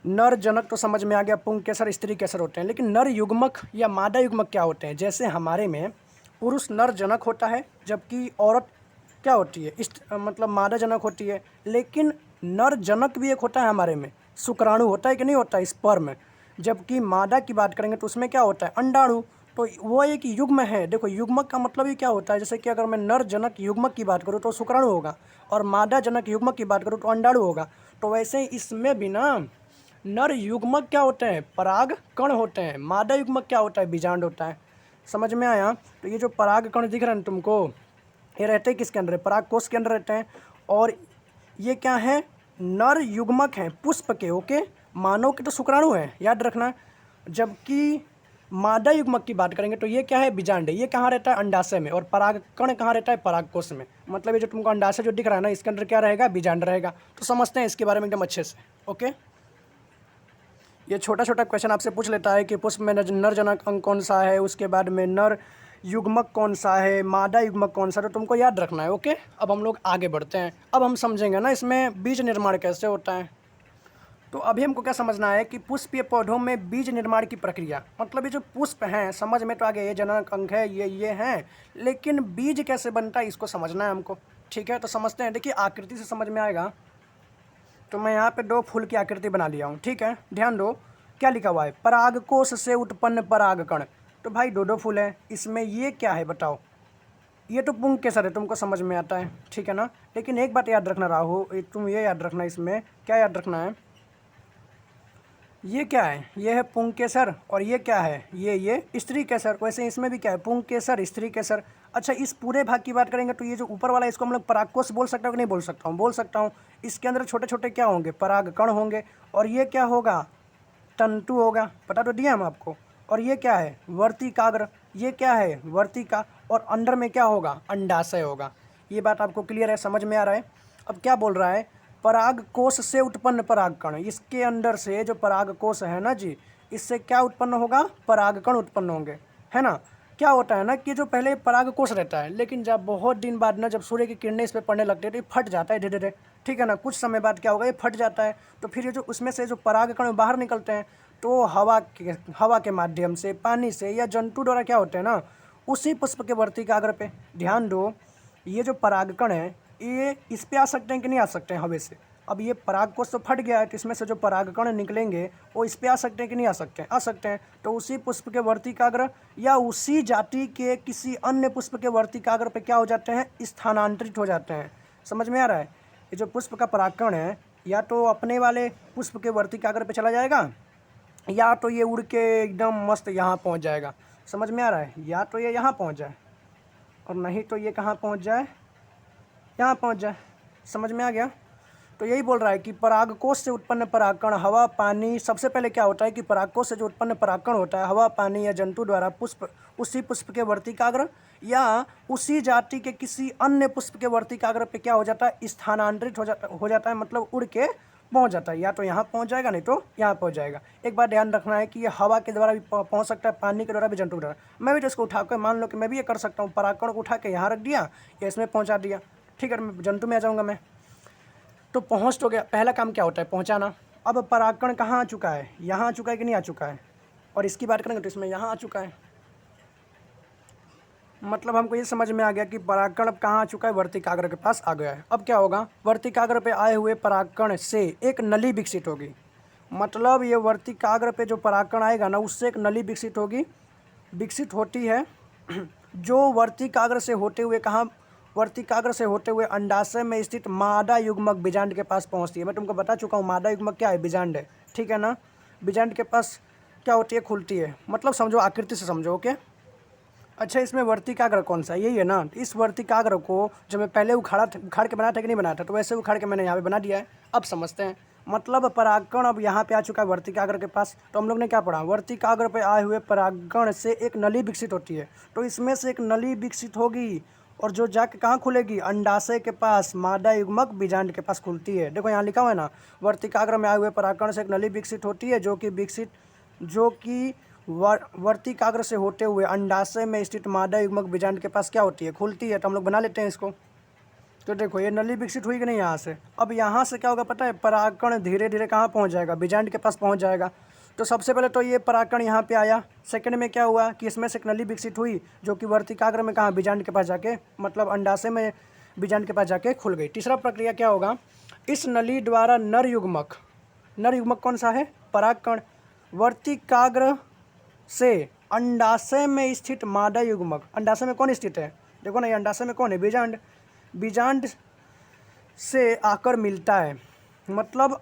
नर जनक तो समझ में आ गया, पुंग केसर, स्त्री केसर होते हैं। लेकिन नर युग्मक या मादा युग्मक क्या होते हैं। जैसे हमारे में पुरुष नर जनक होता है, जबकि औरत क्या होती है, मतलब मादा जनक होती है। लेकिन नर जनक भी एक होता है हमारे में, शुक्राणु होता है कि नहीं होता है, स्पर्म। जबकि मादा की बात करेंगे तो उसमें क्या होता है, अंडाणु। तो वो एक युग्म है। देखो युग्मक का मतलब ही क्या होता है, जैसे कि अगर मैं नर जनक युग्मक की बात करूँ तो शुक्राणु होगा, और मादा जनक युग्मक की बात करूँ तो अंडाणु होगा। तो वैसे ही इसमें भी ना नर युग्मक क्या होते हैं, पराग कण होते हैं। मादा युग्मक क्या होता है, बीजांड होता है। समझ में आया। तो ये जो पराग कण दिख रहे हैं तुमको, ये रहते हैं किसके अंदर, पराग कोष के अंदर रहते हैं। और ये क्या है, नर युग्मक हैं पुष्प के। ओके। मानव के तो शुक्राणु है, याद रखना। जबकि मादा युग्मक की बात करेंगे तो ये क्या है, बीजांड है। ये कहाँ रहता है, अंडाशय में। और पराग कण कहाँ रहता है, पराग कोष में। मतलब ये जो तुमको अंडाशय जो दिख रहा है ना, इसके अंदर क्या रहेगा, बीजांड रहेगा। तो समझते हैं इसके बारे में एकदम अच्छे से। ओके। ये छोटा छोटा क्वेश्चन आपसे पूछ लेता है कि पुष्प में नर जनक अंग कौन सा है, उसके बाद में नर युग्मक कौन सा है, मादा युग्मक कौन सा है, तो तुमको याद रखना है। ओके। अब हम लोग आगे बढ़ते हैं। अब हम समझेंगे ना इसमें बीज निर्माण कैसे होता है। तो अभी हमको क्या समझना है कि पुष्पीय पौधों में बीज निर्माण की प्रक्रिया, मतलब ये जो पुष्प हैं, समझ में तो आ गया, ये जनक अंग है, ये हैं, लेकिन बीज कैसे बनता है इसको समझना है हमको। ठीक है। तो समझते हैं। देखिए आकृति से समझ में आएगा। तो मैं यहाँ पे 2 फूल की आकृति बना लिया हूँ। ठीक है। ध्यान दो क्या लिखा हुआ है, परागकोश से उत्पन्न परागकण। तो भाई 2 फूल है इसमें, ये क्या है बताओ, ये तो पुंग केसर है, तुमको समझ में आता है। ठीक है ना। लेकिन एक बात याद रखना राहु, तुम ये याद रखना, इसमें क्या याद रखना है, ये क्या है, ये है पुंग केसर, और ये क्या है, ये स्त्री केसर। वैसे इसमें भी क्या है, पुंग केसर, स्त्री केसर। अच्छा इस पूरे भाग की बात करेंगे तो ये जो ऊपर वाला है, इसको हम लोग परागकोश बोल सकते हो कि नहीं बोल सकता हूँ, बोल सकता हूँ। इसके अंदर छोटे छोटे क्या होंगे, पराग कण होंगे। और ये क्या होगा, तंतु होगा, पता तो दिया हम आपको। और ये क्या है, वर्तिकाग्र, ये क्या है, वर्तिका। और अंदर में क्या होगा, अंडाशय होगा। ये बात आपको क्लियर है, समझ में आ रहा है। अब क्या बोल रहा है, पराग कोश से उत्पन्न परागकण। इसके अंदर से जो पराग कोश है ना जी, इससे क्या उत्पन्न होगा, परागकण उत्पन्न होंगे, है ना। क्या होता है ना कि जो पहले परागकोश रहता है, लेकिन जब बहुत दिन बाद ना जब सूर्य की किरणें इस पे पड़ने लगती है तो ये फट जाता है धीरे धीरे, ठीक है ना। कुछ समय बाद क्या होगा, ये फट जाता है। तो फिर ये जो उसमें से जो परागकण बाहर निकलते हैं तो हवा के माध्यम से, पानी से या जंतु द्वारा क्या होते हैं ना, उसी पुष्प के वर्तिकाग्र पे। ध्यान दो, ये जो परागकण है ये इस पे आ सकते हैं कि नहीं आ सकते हैं हवा से। अब ये परागकोश तो फट गया है तो इसमें से जो परागकण निकलेंगे वो इस पे आ सकते हैं कि नहीं आ सकते हैं, आ सकते हैं। तो उसी पुष्प के वर्तिकाग्र या उसी जाति के किसी अन्य पुष्प के वर्तिकाग्र पे क्या हो जाते हैं, स्थानांतरित हो जाते हैं। समझ में आ रहा है। ये जो पुष्प का परागकण है या तो अपने वाले पुष्प के वर्तिकाग्र पे चला जाएगा या तो ये उड़ के एकदम मस्त यहाँ पहुँच जाएगा। समझ में आ रहा है, या तो ये यहाँ पहुँच जाए और नहीं तो ये कहाँ पहुँच जाए, यहाँ पहुँच जाए। समझ में आ गया। तो यही बोल रहा है कि परागकोश से उत्पन्न परागकण हवा पानी, सबसे पहले क्या होता है कि परागकोश से जो उत्पन्न परागकण होता है हवा पानी या जंतु द्वारा उसी पुष्प के वर्तिकाग्र या उसी जाति के किसी अन्य पुष्प के वर्तिकाग्र पे क्या हो जाता है, स्थानांतरित हो जाता है, मतलब उड़ के पहुंच जाता है। या तो यहाँ पहुंच जाएगा नहीं तो यहाँ पहुंच जाएगा। एक बात ध्यान रखना है कि ये हवा के द्वारा भी पहुंच सकता है, पानी के द्वारा भी, जंतु द्वारा। मैं भी तो इसको उठा कर, मान लो कि मैं भी ये कर सकता हूँ, परागकण को उठा के यहाँ रख दिया या इसमें पहुँचा दिया, ठीक है, मैं जंतु में आ जाऊँगा मैं। तो पहुँच तो गया, पहला काम क्या होता है, पहुँचाना। अब परागकण कहाँ आ चुका है, यहाँ आ चुका है कि नहीं आ चुका है। और इसकी बात करेंगे तो इसमें यहाँ आ चुका है। मतलब हमको ये समझ में आ गया कि परागकण अब कहाँ आ चुका है, वर्तिकाग्र के पास आ गया है। अब क्या होगा, वर्तिकाग्र पे आए हुए परागकण से एक नली विकसित होगी। मतलब ये वर्तिकाग्र पे जो परागकण आएगा ना उससे एक नली विकसित होगी, विकसित होती है, जो वर्तिकाग्र से होते हुए कहाँ, वर्तिकाग्र से होते हुए अंडाशय में स्थित मादा युग्मक बीजांड के पास पहुंचती है। मैं तुमको बता चुका हूँ मादा युग्मक क्या है, बीजांड है, ठीक है ना। बीजांड के पास क्या होती है, खुलती है। मतलब समझो, आकृति से समझो, ओके। अच्छा, इसमें वर्तिकाग्र कौन सा है, यही है ना। इस वर्तिकाग्र को जो मैं पहले उखाड़ के बनाया था कि नहीं बनाया था, तो वैसे उखाड़ के मैंने यहाँ पे बना दिया है। अब समझते हैं। मतलब परागकण अब यहाँ पे आ चुका है वर्तिकाग्र के पास। तो हम लोग ने क्या पढ़ा, वर्तिकाग्र पे आए हुए परागकण से एक नली विकसित होती है। तो इसमें से एक नली विकसित होगी और जो जाके कहाँ खुलेगी, अंडाशय के पास, मादा युग्मक बीजांड के पास खुलती है। देखो यहाँ लिखा हुआ है ना, वर्तिकाग्र में आए हुए परागकण से एक नली विकसित होती है जो कि वर्तिकाग्र से होते हुए अंडाशय में स्थित मादा युग्मक बीजांड के पास क्या होती है, खुलती है। तो हम लोग बना लेते हैं इसको। तो देखो ये नली विकसित हुई कि नहीं यहाँ से। अब यहाँ से क्या होगा पता है, परागकण धीरे धीरे कहाँ पहुँच जाएगा, बीजांड के पास पहुँच जाएगा। तो सबसे पहले तो ये परागकण यहाँ पे आया। सेकंड में क्या हुआ कि इसमें से एक नली विकसित हुई जो कि वर्तिकाग्र में कहाँ, बीजांड के पास जाके, मतलब अंडाशय में बीजांड के पास जाके खुल गई। तीसरा प्रक्रिया क्या होगा, इस नली द्वारा नर युग्मक कौन सा है, परागकण, वर्तिकाग्र से अंडाशय में स्थित मादा युग्मक, अंडाशय में कौन स्थित है, देखो ना ये अंडाशय में कौन है, बीजांड से आकर मिलता है। मतलब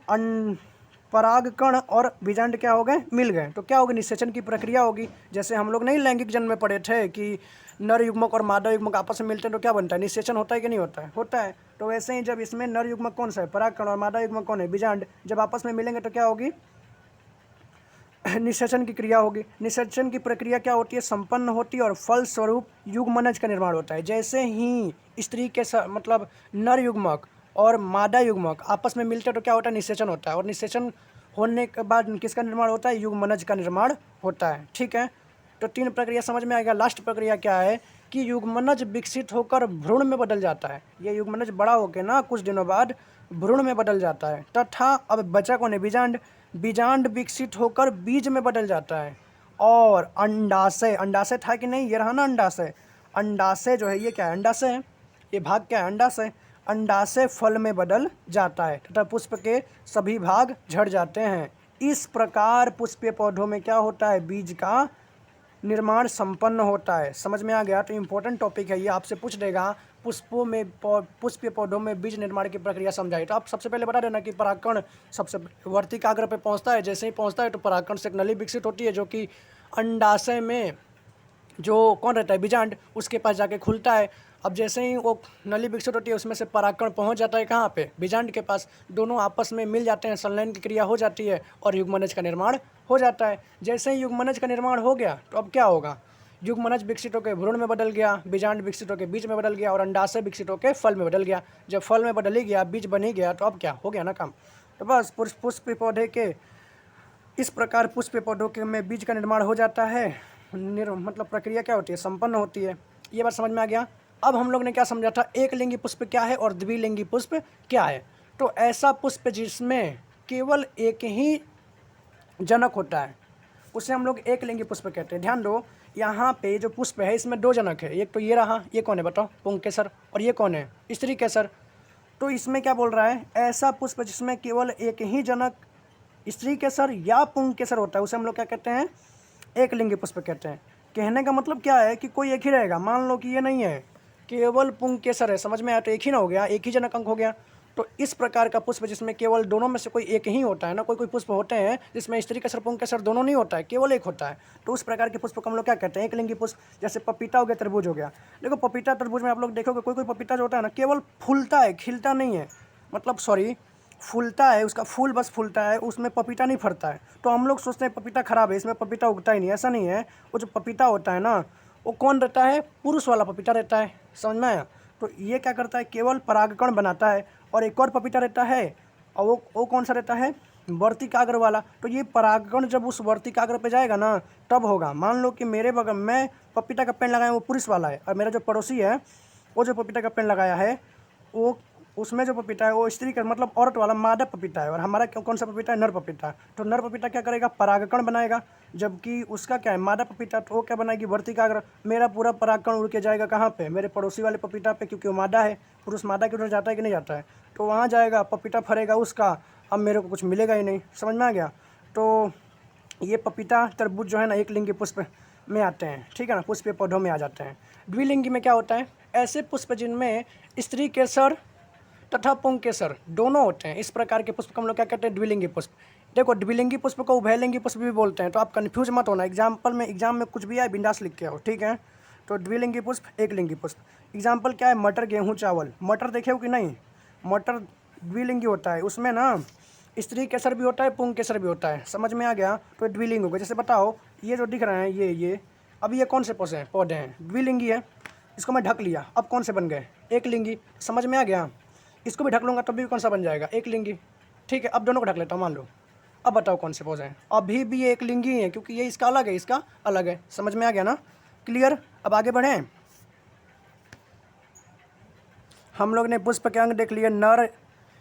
परागकण और बीजांड क्या हो गए, मिल गए। तो क्या होगी, निषेचन की प्रक्रिया होगी। जैसे हम लोग नहीं लैंगिक जन्म में पढ़े थे कि नर युग्मक और मादा युग्मक आपस में मिलते हैं तो क्या बनता है, निषेचन होता है कि नहीं होता है, होता है। तो वैसे ही जब इसमें नर युग्मक कौन सा है, परागकण, और मादा युग्मक कौन है, बीजांड, जब आपस में मिलेंगे तो क्या होगी, निषेचन की क्रिया होगी। निषेचन की प्रक्रिया क्या होती है, संपन्न होती है और फल स्वरूप युग्मनज का निर्माण होता है। जैसे ही स्त्री के मतलब नर युग्मक और मादा युग्मक आपस में मिलते हैं तो क्या होता है, निषेचन होता है। और निषेचन होने के बाद किसका निर्माण होता है, युग्मनज का निर्माण होता है, ठीक है। तो 3 प्रक्रिया समझ में आ गया। लास्ट प्रक्रिया क्या है कि युग्मनज विकसित होकर भ्रूण में बदल जाता है। ये युग्मनज बड़ा होकर ना कुछ दिनों बाद भ्रूण में बदल जाता है। तथा अब बचा कौन है, बीजांड विकसित होकर बीज में बदल जाता है। और अंडाशय था कि नहीं, ये रहा ना अंडाशय जो है, ये क्या है, अंडाशय है, ये भाग क्या है, अंडाशय फल में बदल जाता है तथा पुष्प के सभी भाग झड़ जाते हैं। इस प्रकार पुष्पीय पौधों में क्या होता है, बीज का निर्माण संपन्न होता है। समझ में आ गया। तो इम्पोर्टेंट टॉपिक है ये, आपसे पूछ देगा पुष्पीय पौधों में बीज निर्माण की प्रक्रिया समझाई। तो आप सबसे पहले बता देना कि परागकण सबसे वर्तिकाग्र पे पहुंचता है। जैसे ही पहुंचता है तो परागकण से एक नली विकसित होती है जो कि अंडाशय में जो कौन रहता है, बीजांड, उसके पास जाके खुलता है। अब जैसे ही वो नली विकसित होती है उसमें से परागकण पहुंच जाता है कहाँ पे, बीजांड के पास। दोनों आपस में मिल जाते हैं, संलयन की क्रिया हो जाती है और युग्मनज का निर्माण हो जाता है। जैसे ही युग्मनज का निर्माण हो गया तो अब क्या होगा, युग्मनज विकसित होकर भ्रूण में बदल गया, बीजांड विकसित होकर बीज में बदल गया और अंडाशय विकसित होकर फल में बदल गया। जब फल में बदल ही गया, बीज बन ही गया, तो अब क्या हो गया ना काम। तो बस पुष्प पौधे के इस प्रकार पुष्प पौधों के में बीज का निर्माण हो जाता है। मतलब प्रक्रिया क्या होती है, संपन्न होती है। ये बात समझ में आ गया। अब हम लोग ने क्या समझा था, एक लिंगी पुष्प क्या है और द्विलिंगी पुष्प क्या है। तो ऐसा पुष्प जिसमें केवल एक ही जनक होता है उसे हम लोग एक लिंगी पुष्प कहते हैं। ध्यान दो, यहाँ पे जो पुष्प है इसमें दो जनक है, एक तो ये रहा, ये कौन है बताओ, पुंकेसर, और ये कौन है, स्त्री केसर। तो इसमें क्या बोल रहा है, ऐसा पुष्प जिसमें केवल एक ही जनक स्त्री केसर या पुंकेसर होता है उसे हम लोग क्या कहते हैं, एक लिंगी पुष्प कहते हैं। कहने का मतलब क्या है कि कोई एक ही रहेगा। मान लो कि ये नहीं है, केवल पुंकेसर है, समझ में आया, तो एक ही ना हो गया, एक ही जनक अंक हो गया। तो इस प्रकार का पुष्प जिसमें केवल दोनों में से कोई एक ही होता है ना, कोई कोई पुष्प होते हैं जिसमें स्त्री केसर पुंकेसर दोनों नहीं होता है, केवल एक होता है, तो उस प्रकार के पुष्प को हम लोग क्या कहते हैं, एक लिंगी पुष्प। जैसे पपीता हो गया, तरबूज हो गया। देखो पपीता तरबूज में आप लोग देखोगे कोई कोई पपीता जो होता है ना केवल फूलता है, खिलता नहीं है, मतलब सॉरी फूलता है, उसका फूल बस फूलता है, उसमें पपीता नहीं फरता है। तो हम लोग सोचते हैं पपीता खराब है, इसमें पपीता उगता ही नहीं, ऐसा नहीं है। वो जो पपीता होता है ना वो कौन रहता है, पुरुष वाला पपीता रहता है, समझ में आया। तो ये क्या करता है, केवल परागकण बनाता है। और एक और पपीता रहता है, और वो कौन सा रहता है, वर्तिकाग्र वाला। तो ये परागकण जब उस वर्तिकाग्र पे जाएगा ना तब होगा। मान लो कि मेरे बगल में पपीता का पेड़ लगाया वो पुरुष वाला है, और मेरा जो पड़ोसी है वो जो पपीता का पेड़ लगाया है वो उसमें जो पपीता है वो स्त्री का मतलब औरत वाला मादा पपीता है, और हमारा कौन सा पपीता है, नर पपीता। तो नर पपीता क्या करेगा, परागकण बनाएगा, जबकि उसका क्या है, मादा पपीता, तो वो क्या बनाएगी, वर्तिकाग्र। मेरा पूरा परागकण उड़ के जाएगा कहाँ पे, मेरे पड़ोसी वाले पपीता पे, क्योंकि वो मादा है। पुरुष मादा के उधर जाता है कि नहीं जाता है, तो वहाँ जाएगा, पपीता फरेगा उसका, अब मेरे को कुछ मिलेगा ही नहीं, समझ में आ गया। तो ये पपीता तरबूज जो है ना एक लिंगी पुष्प में आते हैं, ठीक है ना, पुष्पीय पौधों में आ जाते हैं। द्विलिंगी में क्या होता है, ऐसे पुष्प जिनमें स्त्री केसर तथा पुंकेसर दोनों होते हैं, इस प्रकार के पुष्प को हम लोग क्या कहते हैं, द्विलिंगी पुष्प। देखो द्विलिंगी पुष्प को उभयलिंगी पुष्प भी बोलते हैं, तो आप कन्फ्यूज मत होना। एग्जाम में कुछ भी आए बिंदास लिख के आओ, ठीक है। तो द्विलिंगी पुष्प, एक लिंगी पुष्प। एग्जाम्पल क्या है, मटर, गेहूँ, चावल। मटर देखे हो कि नहीं, मटर द्विलिंगी होता है, उसमें ना स्त्री केसर भी होता है, पुंकेसर भी होता है, समझ में आ गया। तो द्विलिंग हो गया। जैसे बताओ ये जो दिख रहे हैं ये अब ये कौन से पौधे हैं, द्विलिंगी है, इसको मैं ढक लिया, अब कौन से बन गए, एक लिंगी, समझ में आ गया। इसको भी ढक लूँगा तब भी कौन सा बन जाएगा, एक लिंगी, ठीक है। अब दोनों को ढक लेता हूँ, मान लो। अब बताओ कौन से पौधे हैं, अभी भी ये एक लिंगी ही है, क्योंकि ये इसका अलग है, इसका अलग है, समझ में आ गया ना, क्लियर। अब आगे बढ़ें। हम लोग ने पुष्प के अंग देख लिए, नर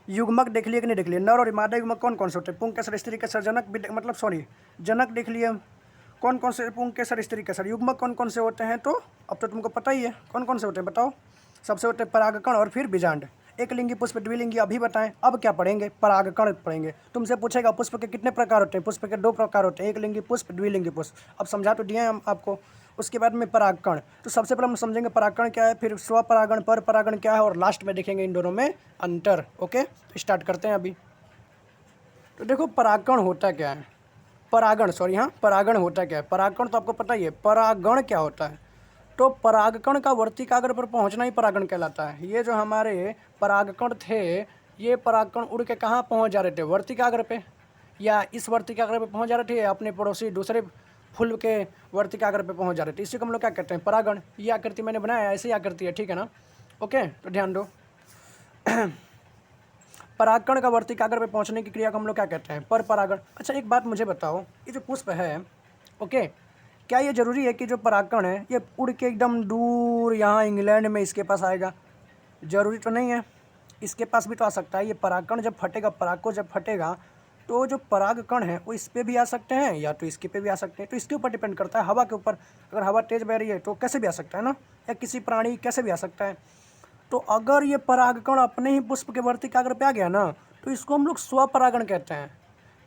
युग्मक देख लिए कि नहीं देख लिए, नर और मादा युग्मक कौन कौन से होते हैं, पुंकेसर, स्त्री केसर, जनक मतलब सॉरी जनक देख लिए। कौन कौन से पुंकेसर, स्त्री केसर, युग्मक कौन कौन से होते हैं, तो अब तो तुमको पता ही है कौन कौन से होते हैं, बताओ। सबसे होते हैं परागकण और फिर बीजांड। एक लिंगी पुष्प, द्विलिंगी अभी बताएं। अब क्या पढ़ेंगे, परागकण पढ़ेंगे। तुमसे पूछेगा पुष्प के कितने प्रकार होते हैं, पुष्प के दो प्रकार होते हैं, एक लिंगी पुष्प, द्विलिंगी पुष्प। अब समझा तो दिए हम आपको। उसके बाद में परागकण, तो सबसे पहले हम समझेंगे परागकण क्या है, फिर स्वपरागण, पर परागण क्या है, और लास्ट में देखेंगे इन दोनों में अंतर। ओके, तो स्टार्ट करते हैं अभी। तो देखो परागकण होता क्या है, परागण सॉरी हाँ परागण होता क्या है। परागकण तो आपको पता ही है, परागण क्या होता है। तो परागकण का वर्तिकाग्र पर पहुंचना ही परागण कहलाता है। ये जो हमारे परागकण थे, ये परागकण उड़ के कहाँ पहुंच जा रहे थे, वर्तिकाग्र पे, या इस वर्तिकाग्र पे पहुंच जा रहे थे, या अपने पड़ोसी दूसरे फूल के वर्तिकाग्र पे पहुंच जा रहे थे। इसी को हम लोग क्या कहते हैं, परागण। ये आकृति मैंने बनाया ऐसे ही आकृति है, ठीक है ना। ओके, तो ध्यान दो। परागकण का वर्तिकाग्र पे पहुंचने की क्रिया को हम लोग क्या कहते हैं, पर परागण। अच्छा एक बात मुझे बताओ, ये जो पुष्प है, ओके, क्या ये जरूरी है कि जो परागकण है ये उड़ के एकदम दूर यहाँ इंग्लैंड में इसके पास आएगा, जरूरी तो नहीं है। इसके पास भी तो आ सकता है। ये परागकण जब फटेगा, पराग को जब फटेगा तो जो परागकण है वो इस पे भी आ सकते हैं, या तो इसके पे भी आ सकते हैं। तो इसके ऊपर डिपेंड करता है, हवा के ऊपर। अगर हवा तेज बह रही है तो कैसे भी आ सकता है ना, या किसी प्राणी कैसे भी आ सकता है। तो अगर ये परागकण अपने ही पुष्प के वर्तिकाग्र पे आ गया ना तो इसको हम लोग स्वपरागण कहते हैं।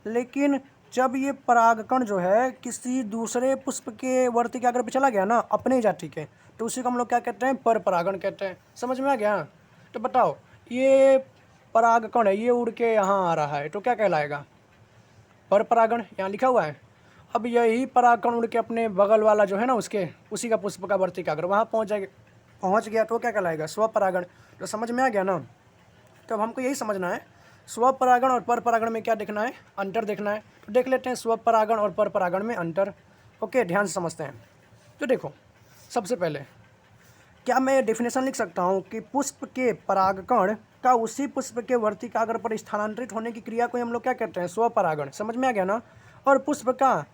लेकिन जब ये परागकण जो है किसी दूसरे पुष्प के वर्तिकाग्र पे चला गया ना, अपने ही जाति के, तो उसी को हम लोग क्या कहते हैं, पर परागण कहते हैं। समझ में आ गया। तो बताओ ये परागकण है, ये उड़ के यहाँ आ रहा है तो क्या कहलाएगा, पर परागण, यहाँ लिखा हुआ है। अब यही परागकण उड़ के अपने बगल वाला जो है ना उसके उसी का पुष्प का वर्तिकाग्र वहाँ पहुँच गया तो क्या कहलाएगा, स्वपरागण। तो समझ में आ गया ना। तो अब हमको यही समझना है, स्वपरागण और पर परागण में क्या देखना है, अंतर देखना है। तो देख लेते हैं स्वपरागण और पर परागण में अंतर। ओके, ध्यान से समझते हैं। तो देखो सबसे पहले क्या मैं डेफिनेशन लिख सकता हूँ कि पुष्प के परागकण का उसी पुष्प के वर्तिकाग्र पर स्थानांतरित होने की क्रिया को हम लोग क्या कहते हैं, स्वपरागण। समझ में आ गया ना। और पुष्प का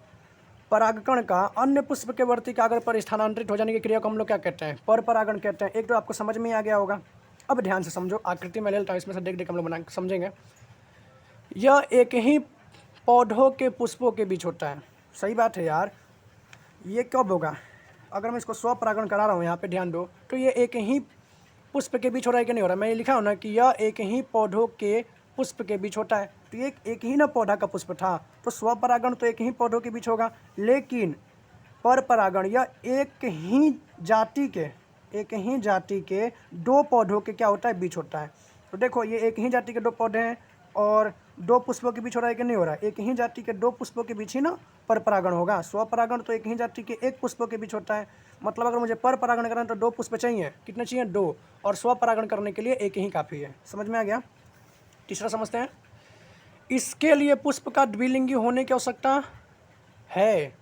परागकण का अन्य पुष्प के वर्ती कागज पर स्थानांतरित हो जाने की क्रिया को हम लोग क्या कहते हैं? पर परागण कहते हैं। एक तो आपको समझ में आ गया होगा। अब ध्यान से समझो, आकृति में ले लेता हूं, इसमें से देख देख हम लोग बना समझेंगे। यह एक ही पौधों के पुष्पों के बीच होता है। सही बात है यार। ये कब होगा? अगर मैं इसको स्वपरागण करा रहा हूँ, यहाँ पे ध्यान दो, तो ये एक ही पुष्प के बीच हो रहा है कि नहीं हो रहा है? मैं ये लिखा हूँ ना कि यह एक ही पौधों के पुष्प के बीच होता है। तो ये एक ही ना पौधा का पुष्प था, तो स्वपरागण तो एक ही पौधों के बीच होगा। लेकिन पर परागण यह एक ही जाति के दो पौधों के क्या होता है? बीच होता है। तो देखो, ये एक ही जाति के दो पौधे हैं और दो पुष्पों के बीच हो रहा है कि नहीं हो रहा है? एक ही जाति के दो पुष्पों के बीच ही ना पर परागण होगा। स्वपरागण तो एक ही जाति के एक पुष्पों के बीच होता है। मतलब अगर मुझे पर परागण करना है तो दो पुष्प चाहिए। कितने चाहिए? दो। और स्वपरागण करने के लिए एक ही काफ़ी है। समझ में आ गया? तीसरा समझते हैं। इसके लिए पुष्प का द्विलिंगी होने की आवश्यकता है।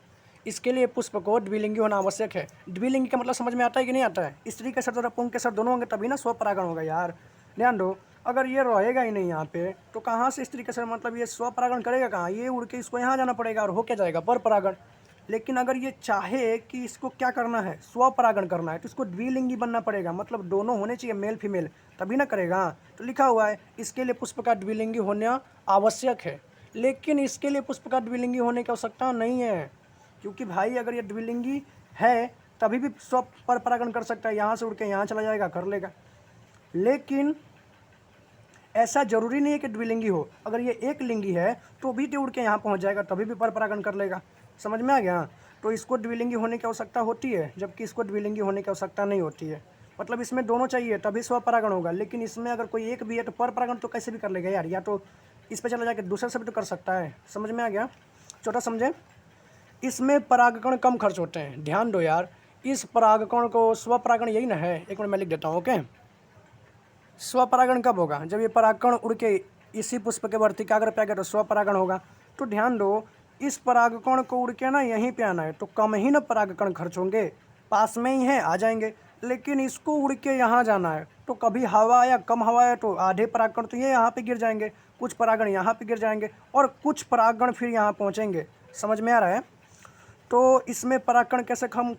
इसके लिए पुष्प को द्विलिंगी होना आवश्यक है। द्विलिंगी का मतलब समझ में आता है कि नहीं आता है? स्त्री के साथ पुंग के साथ दोनों होंगे तभी ना स्वपरागण होगा यार। ध्यान दो, अगर ये रहेगा ही नहीं यहाँ पे तो कहाँ से स्त्री के साथ, मतलब ये स्वपरागण करेगा कहाँ? ये उड़ के इसको यहाँ जाना पड़ेगा और हो क्या जाएगा? पर परागण। लेकिन अगर ये चाहे कि इसको क्या करना है? स्वपरागण करना है, तो इसको द्विलिंगी बनना पड़ेगा। मतलब दोनों होने चाहिए, मेल फीमेल, तभी ना करेगा। तो लिखा हुआ है इसके लिए पुष्प का द्विलिंगी होना आवश्यक है। लेकिन इसके लिए पुष्प का द्विलिंगी होने की आवश्यकता नहीं है, क्योंकि भाई अगर ये द्विलिंगी है तभी भी स्व पर परागण कर सकता है। यहाँ से उड़ के यहाँ चला जाएगा, कर लेगा। लेकिन ऐसा जरूरी नहीं है कि द्विलिंगी हो। अगर ये एक लिंगी है तो भी तो उड़ के यहाँ पहुँच जाएगा, तभी भी पर परागण कर लेगा। समझ में आ गया? तो इसको द्विलिंगी होने की आवश्यकता होती है, जबकि इसको द्विलिंगी होने की आवश्यकता नहीं होती है। मतलब इसमें दोनों चाहिए तभी स्वपरागण होगा। लेकिन इसमें अगर कोई एक भी है तो पर परागण तो कैसे भी कर लेगा यार। या तो इस पर चला जाकर दूसरे से भी तो कर सकता है। समझ में आ गया? छोटा समझे। इसमें परागकण कम खर्च होते हैं। ध्यान दो यार, इस परागकण को स्वपरागण यही ना है। एक मिनट मैं लिख देता हूँ। ओके, स्वपरागण कब होगा? जब ये परागकण उड़ के इसी पुष्प के वर्ती कागर पे आ गया तो स्वपरागण होगा। तो ध्यान दो, इस परागकण को उड़ के ना यहीं पे आना है तो कम ही ना परागकण खर्च होंगे। पास में ही है, आ जाएंगे। लेकिन इसको उड़ के यहाँ जाना है तो कभी हवा या कम हवा है तो आधे परागकण तो ये यहाँ पे गिर जाएंगे, कुछ परागण यहाँ पे गिर जाएंगे और कुछ परागण फिर यहाँ पहुँचेंगे। समझ में आ रहा है? तो इसमें परागकण कैसे कम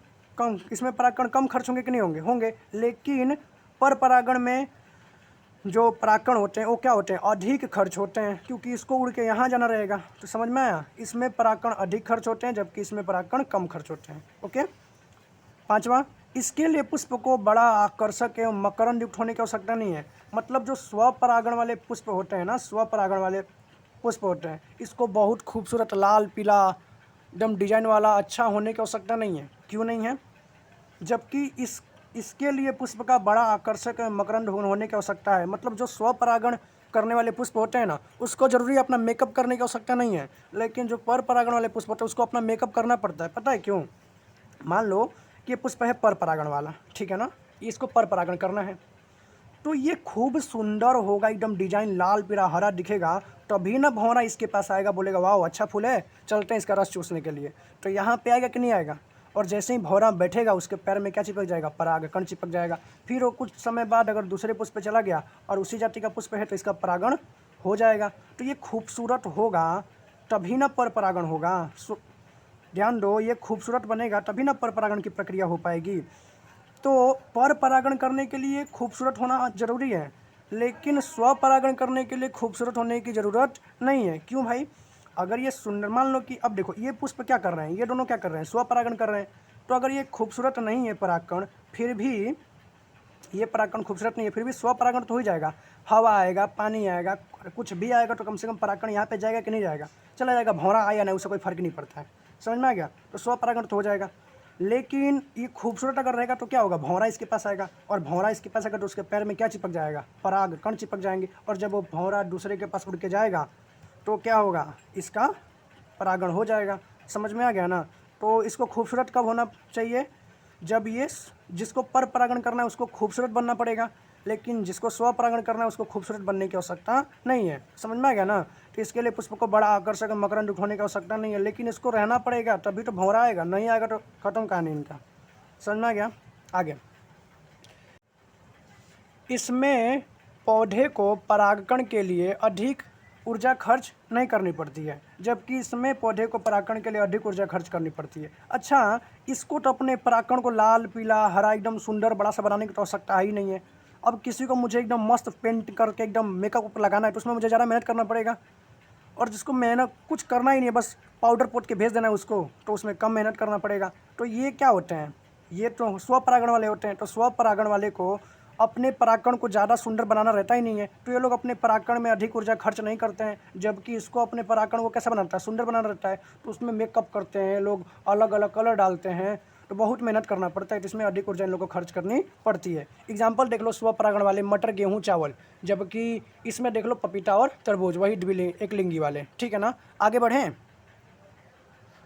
इसमें परागकण कम खर्च होंगे कि नहीं होंगे? होंगे। लेकिन पर परागण में जो परागकण होते हैं वो क्या होते हैं? अधिक खर्च होते हैं, क्योंकि इसको उड़ के यहाँ जाना रहेगा। तो समझ में आया? इसमें परागकण अधिक खर्च होते हैं जबकि इसमें परागकण कम खर्च होते हैं। ओके। पांचवा, इसके लिए पुष्प को बड़ा आकर्षक एवं मकरंद युक्त होने की आवश्यकता नहीं है। मतलब जो स्वपरागण वाले पुष्प होते हैं ना, स्वपरागण वाले पुष्प होते हैं, इसको बहुत खूबसूरत लाल पीला एकदम डिजाइन वाला अच्छा होने की आवश्यकता नहीं है। क्यों नहीं है? जबकि इसके लिए पुष्प का बड़ा आकर्षक मकरंद होने की आवश्यकता है। मतलब जो स्वपरागण करने वाले पुष्प होते हैं ना, उसको जरूरी अपना मेकअप करने की आवश्यकता नहीं है। लेकिन जो पर परागण वाले पुष्प होते हैं उसको अपना मेकअप करना पड़ता है। पता है क्यों? मान लो कि ये पुष्प है पर परागण वाला, ठीक है ना, इसको पर परागण करना है तो ये खूब सुंदर होगा, एकदम डिजाइन लाल पीला हरा दिखेगा, तभी ना भौरा इसके पास आएगा, बोलेगा वाह अच्छा फूल है, चलते हैं इसका रस चूसने के लिए। तो यहाँ पे आएगा कि नहीं आएगा? और जैसे ही भौरा बैठेगा उसके पैर में क्या चिपक जाएगा? परागकण चिपक जाएगा। फिर वो कुछ समय बाद अगर दूसरे पुष्प पे चला गया और उसी जाति का पुष्प है तो इसका परागण हो जाएगा। तो ये खूबसूरत होगा तभी ना पर परागण होगा। ध्यान दो, ये खूबसूरत बनेगा तभी ना पर परागण की प्रक्रिया हो पाएगी। तो पर परागण करने के लिए खूबसूरत होना जरूरी है, लेकिन स्वपरागण करने के लिए खूबसूरत होने की ज़रूरत नहीं है। क्यों भाई? अगर ये सुंदर, मान लो कि अब देखो ये पुष्प क्या कर रहे हैं, ये दोनों क्या कर रहे हैं? स्वपरागण कर रहे हैं। तो अगर ये खूबसूरत नहीं है परागकण, फिर भी ये परागकण खूबसूरत नहीं है, फिर भी स्वपरागण तो हो ही जाएगा। हवा आएगा, पानी आएगा, कुछ भी आएगा तो कम से कम परागकण यहाँ पे जाएगा कि नहीं जाएगा? चला जाएगा। भौरा आया नहीं, उससे कोई फर्क नहीं पड़ता है। समझ में आ गया? तो स्वपरागण तो हो जाएगा। लेकिन ये खूबसूरत अगर रहेगा तो क्या होगा? भौरा इसके पास आएगा और भौरा इसके पास आएगा तो उसके पैर में क्या चिपक जाएगा? परागकण चिपक जाएंगे। और जब वो भौरा दूसरे के पास उड़ के जाएगा तो क्या होगा? इसका परागण हो जाएगा। समझ में आ गया ना? तो इसको खूबसूरत कब होना चाहिए? जब ये जिसको पर परागण करना है उसको खूबसूरत बनना पड़ेगा, लेकिन जिसको स्वपरागण करना है उसको खूबसूरत बनने की आवश्यकता नहीं है। समझ में आ गया ना? तो इसके लिए पुष्प को बड़ा आकर्षक मकरंद युक्त होने की आवश्यकता नहीं है, लेकिन इसको रहना पड़ेगा तभी तो भौरा आएगा, नहीं आएगा तो खत्म कहानी इनका। समझ में आ गया? आगे, इसमें पौधे को परागकण के लिए अधिक ऊर्जा खर्च नहीं करनी पड़ती है, जबकि इसमें पौधे को परागण के लिए अधिक ऊर्जा खर्च करनी पड़ती है। अच्छा, इसको तो अपने परागण को लाल पीला हरा एकदम सुंदर बड़ा सा बनाने की तो आवश्यकता ही नहीं है। अब किसी को मुझे एकदम मस्त पेंट करके एकदम मेकअप लगाना है तो उसमें मुझे ज़्यादा मेहनत करना पड़ेगा, और जिसको मेहनत कुछ करना ही नहीं है, बस पाउडर पोत के भेज देना है उसको, तो उसमें कम मेहनत करना पड़ेगा। तो ये क्या होते हैं, ये तो स्वपरागण वाले होते हैं। तो स्वपरागण वाले को अपने परागण को ज़्यादा सुंदर बनाना रहता ही नहीं है, तो ये लोग अपने परागण में अधिक ऊर्जा खर्च नहीं करते हैं। जबकि इसको अपने परागण को कैसा बनाता है, सुंदर बनाना रहता है, तो उसमें मेकअप करते हैं लोग, अलग अलग कलर डालते हैं, तो बहुत मेहनत करना पड़ता है, तो इसमें अधिक ऊर्जा इन लोगों को खर्च करनी पड़ती है। एग्जाम्पल देख लो स्वपरागण वाले मटर गेहूँ चावल, जबकि इसमें देख लो पपीता और तरबूज, वही एक लिंगी वाले। ठीक है ना, आगे बढ़ें।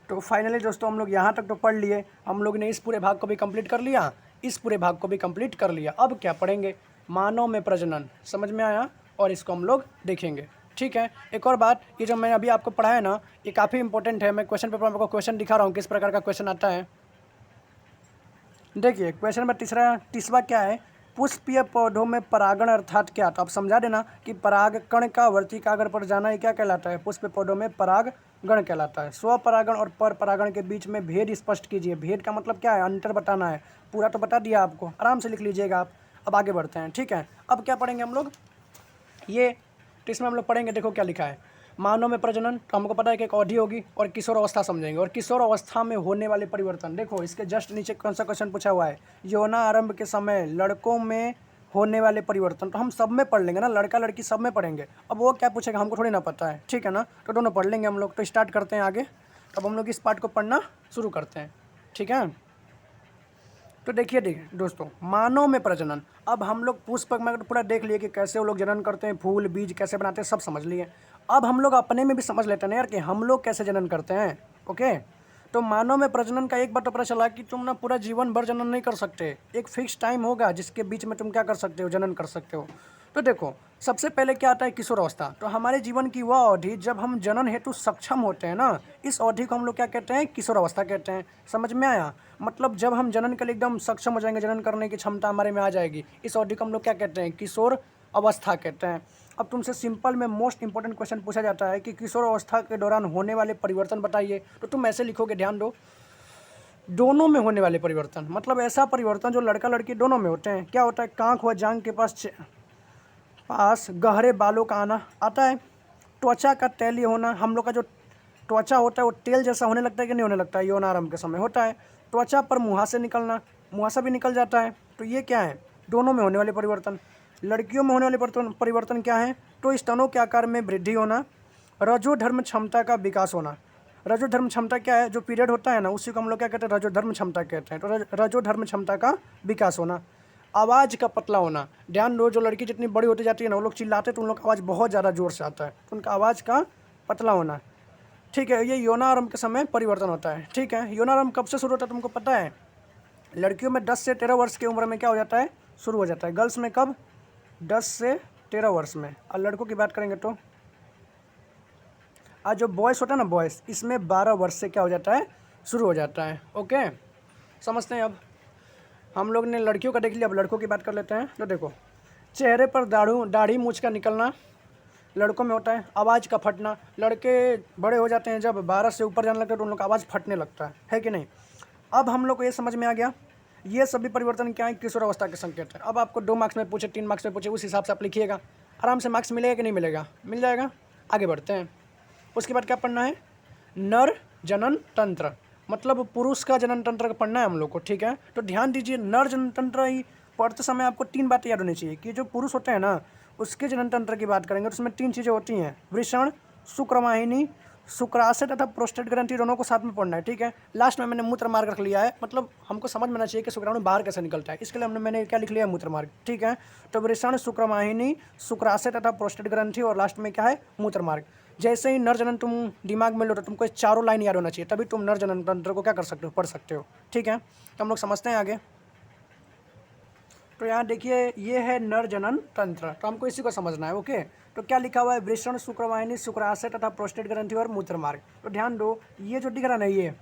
तो फाइनली दोस्तों हम लोग यहाँ तक तो पढ़ लिए, हम लोग ने इस पूरे भाग को भी कंप्लीट कर लिया, इस पूरे भाग को भी कंप्लीट कर लिया। अब क्या पढ़ेंगे, मानव में प्रजनन, समझ में आया, और इसको हम लोग देखेंगे। ठीक है, एक और बात, ये जो मैं अभी आपको पढ़ाया ना, ये काफ़ी इंपॉर्टेंट है। मैं क्वेश्चन पेपर में आपको क्वेश्चन दिखा रहा हूँ किस प्रकार का क्वेश्चन आता है। देखिए क्वेश्चन नंबर तीसवा क्या है, पुष्पीय पौधों में परागण अर्थात क्या। तो आप समझा देना कि परागकण का वर्तिकाग्र पर जाना, ये क्या कहलाता है, पुष्प पौधों में परागण कहलाता है। स्वपरागण और पर परागण के बीच में भेद स्पष्ट कीजिए। भेद का मतलब क्या है, अंतर बताना है। पूरा तो बता दिया आपको, आराम से लिख लीजिएगा आप। अब आगे बढ़ते हैं। ठीक है, अब क्या पढ़ेंगे हम लोग, ये तो इसमें हम लोग पढ़ेंगे, देखो क्या लिखा है, मानव में प्रजनन, तो हमको पता है कि एक अवधि होगी, और किशोर अवस्था समझेंगे, और किशोर अवस्था में होने वाले परिवर्तन। देखो इसके जस्ट नीचे कौन सा क्वेश्चन पूछा हुआ है, यौना आरंभ के समय लड़कों में होने वाले परिवर्तन। तो हम सब में पढ़ लेंगे ना, लड़का लड़की सब में पढ़ेंगे। अब वो क्या पूछेगा हमको थोड़ी ना पता है, ठीक है ना, तो दोनों पढ़ लेंगे हम लोग। तो स्टार्ट करते हैं आगे, अब हम लोग इस पार्ट को पढ़ना शुरू करते हैं। ठीक है, तो देखिए दोस्तों, मानव में प्रजनन, अब हम लोग पुष्प में पूरा देख लिए कि कैसे वो लोग जनन करते हैं, फूल बीज कैसे बनाते हैं, सब समझ लिए। अब हम लोग अपने में भी समझ लेते हैं ना यार कि हम लोग कैसे जनन करते हैं। ओके, तो मानव में प्रजनन का एक बात तो पता चला कि तुम ना पूरा जीवन भर जनन नहीं कर सकते, एक फिक्स टाइम होगा जिसके बीच में तुम क्या कर सकते हो, जनन कर सकते हो। तो देखो सबसे पहले क्या आता है, किशोर अवस्था। तो हमारे जीवन की वह अवधि जब हम जनन हेतु सक्षम होते हैं ना, इस अवधि को हम लोग क्या कहते हैं, किशोर अवस्था कहते हैं। समझ में आया, मतलब जब हम जनन के लिए एकदम सक्षम हो जाएंगे, जनन करने की क्षमता हमारे में आ जाएगी, इस अवधि को हम लोग क्या कहते हैं, किशोर अवस्था कहते हैं। अब तुमसे सिंपल में मोस्ट इंपॉर्टेंट क्वेश्चन पूछा जाता है कि किशोर अवस्था के दौरान होने वाले परिवर्तन बताइए। तो तुम ऐसे लिखोगे, ध्यान दो, दोनों में होने वाले परिवर्तन, मतलब ऐसा परिवर्तन जो लड़का लड़की दोनों में होते हैं। क्या होता है, कांख व जांघ के पास गहरे बालों का आना आता है, त्वचा का तैलीय होना, हम लोग का जो त्वचा होता है वो तेल जैसा होने लगता है कि नहीं होने लगता है, यौनारंभ के समय होता है। त्वचा पर मुहासे निकलना, मुहासा भी निकल जाता है। तो ये क्या है, दोनों में होने वाले परिवर्तन। लड़कियों में होने वाले परिवर्तन क्या है, तो स्तनों के आकार में वृद्धि होना, रजोधर्म क्षमता का विकास होना। रजोधर्म क्षमता क्या है, जो पीरियड होता है ना, उसी को हम लोग क्या कहते हैं, रजोधर्म क्षमता कहते हैं। तो रजोधर्म क्षमता का विकास होना। आवाज़ का पतला होना, ध्यान दो, जो लड़की जितनी बड़ी होती जाती है ना, वो लोग चिल्लाते तो उन लोग का आवाज़ बहुत ज़्यादा जोर से आता है, तो उनका आवाज़ का पतला होना। ठीक है, ये यौनारंभ के समय परिवर्तन होता है। ठीक है, यौनारंभ कब से शुरू होता है तुमको पता है, लड़कियों में 10 से 13 वर्ष की उम्र में क्या हो जाता है, शुरू हो जाता है। गर्ल्स में कब, 10 से 13 वर्ष में। और लड़कों की बात करेंगे तो आज जो बॉयस होता है ना, बॉयस, इसमें 12 वर्ष से क्या हो जाता है, शुरू हो जाता है। ओके, समझते हैं। अब हम लोग ने लड़कियों का देख लिया, अब लड़कों की बात कर लेते हैं। तो देखो, चेहरे पर दाढ़ी मूंछ का निकलना लड़कों में होता है। आवाज़ का फटना, लड़के बड़े हो जाते हैं जब 12 से ऊपर जाने लगते हैं तो उन लोग का आवाज़ फटने लगता है कि नहीं। अब हम लोग को ये समझ में आ गया, ये सभी परिवर्तन क्या है, किशोर अवस्था के संकेत है। अब आपको 2 मार्क्स में पूछे, 3 मार्क्स में पूछे, उस हिसाब से आप लिखिएगा, आराम से मार्क्स मिलेगा कि नहीं मिलेगा, मिल जाएगा। आगे बढ़ते हैं, उसके बाद क्या पढ़ना है, नर जनन तंत्र, मतलब पुरुष का जनन तंत्र पढ़ना है हम लोग को। ठीक है, तो ध्यान दीजिए, नर जनन तंत्र ही पढ़ते समय आपको 3 बातें याद होनी चाहिए कि जो पुरुष होते हैं ना, उसके जनन तंत्र की बात करेंगे तो उसमें 3 चीज़ें होती हैं, वृषण, शुक्रवाहिनी, शुक्राशय तथा प्रोस्टेट ग्रंथि, दोनों को साथ में पढ़ना है। ठीक है, लास्ट में मैंने मूत्र मार्ग रख लिया है, मतलब हमको समझ में आना चाहिए कि शुक्राणु बाहर कैसे निकलता है, इसके लिए मैंने क्या लिख लिया है, मूत्र मार्ग। ठीक है, तो वृषण, शुक्रवाहिनी, शुक्राशय तथा प्रोस्टेट ग्रंथि, और लास्ट में क्या है, मूत्र मार्ग। जैसे ही नर जनन तुम दिमाग में लो तो तुमको 4 लाइन याद होना चाहिए, तभी तुम नर जनन तंत्र को क्या कर सकते हो, पढ़ सकते हो। ठीक है, तो हम लोग समझते हैं आगे। तो यहाँ देखिए, ये है नर जनन तंत्र, तो हमको इसी को समझना है। ओके, तो क्या लिखा हुआ है, वृषण, शुक्रवाहिनी, शुक्राशय तथा प्रोस्टेट ग्रंथि और मूत्र मार्ग। तो ध्यान दो, ये जो दिख रहा है ना, ये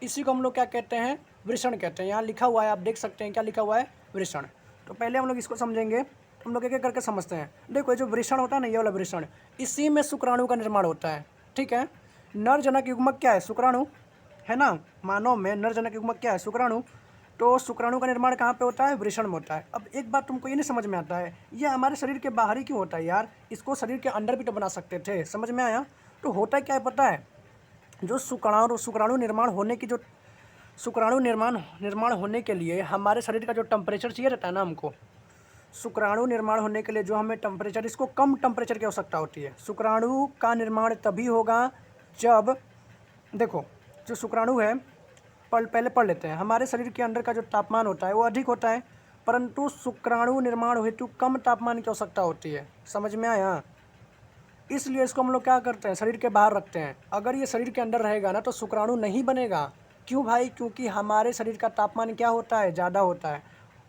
इसी को हम लोग क्या कहते हैं, वृषण कहते हैं। यहाँ लिखा हुआ है, आप देख सकते हैं क्या लिखा हुआ है, वृषण। तो पहले हम लोग इसको समझेंगे, हम लोग एक एक करके समझते हैं। देखो ये जो वृषण होता है ना, ये वाला वृषण, इसी में शुक्राणु का निर्माण होता है। ठीक है, नर जनक युग्मक क्या है? शुक्राणु है ना। मानव में नर जनक युग्मक क्या है? शुक्राणु। तो शुक्राणु का निर्माण कहाँ पे होता है? वृषण में होता है। अब एक बात तुमको ये नहीं समझ में आता है, ये हमारे शरीर के बाहर ही क्यों होता है यार? इसको शरीर के अंदर भी तो बना सकते थे। समझ में आया? तो होता क्या है पता है? जो शुक्राणु निर्माण होने की जो शुक्राणु निर्माण होने के लिए हमारे शरीर का जो टेम्परेचर चाहिए रहता है ना हमको, शुक्राणु निर्माण होने के लिए जो हमें टेम्परेचर, इसको कम टेम्परेचर की आवश्यकता होती है। शुक्राणु का निर्माण तभी होगा जब, देखो जो शुक्राणु है, पहले पढ़ लेते हैं। हमारे शरीर के अंदर का जो तापमान होता है वो अधिक होता है, परंतु शुक्राणु निर्माण हेतु कम तापमान की आवश्यकता होती है। समझ में आया? इसलिए इसको हम लोग क्या करते हैं? शरीर के बाहर रखते हैं। अगर ये शरीर के अंदर रहेगा ना तो शुक्राणु नहीं बनेगा। क्यों भाई? क्योंकि हमारे शरीर का तापमान क्या होता है? ज़्यादा होता है।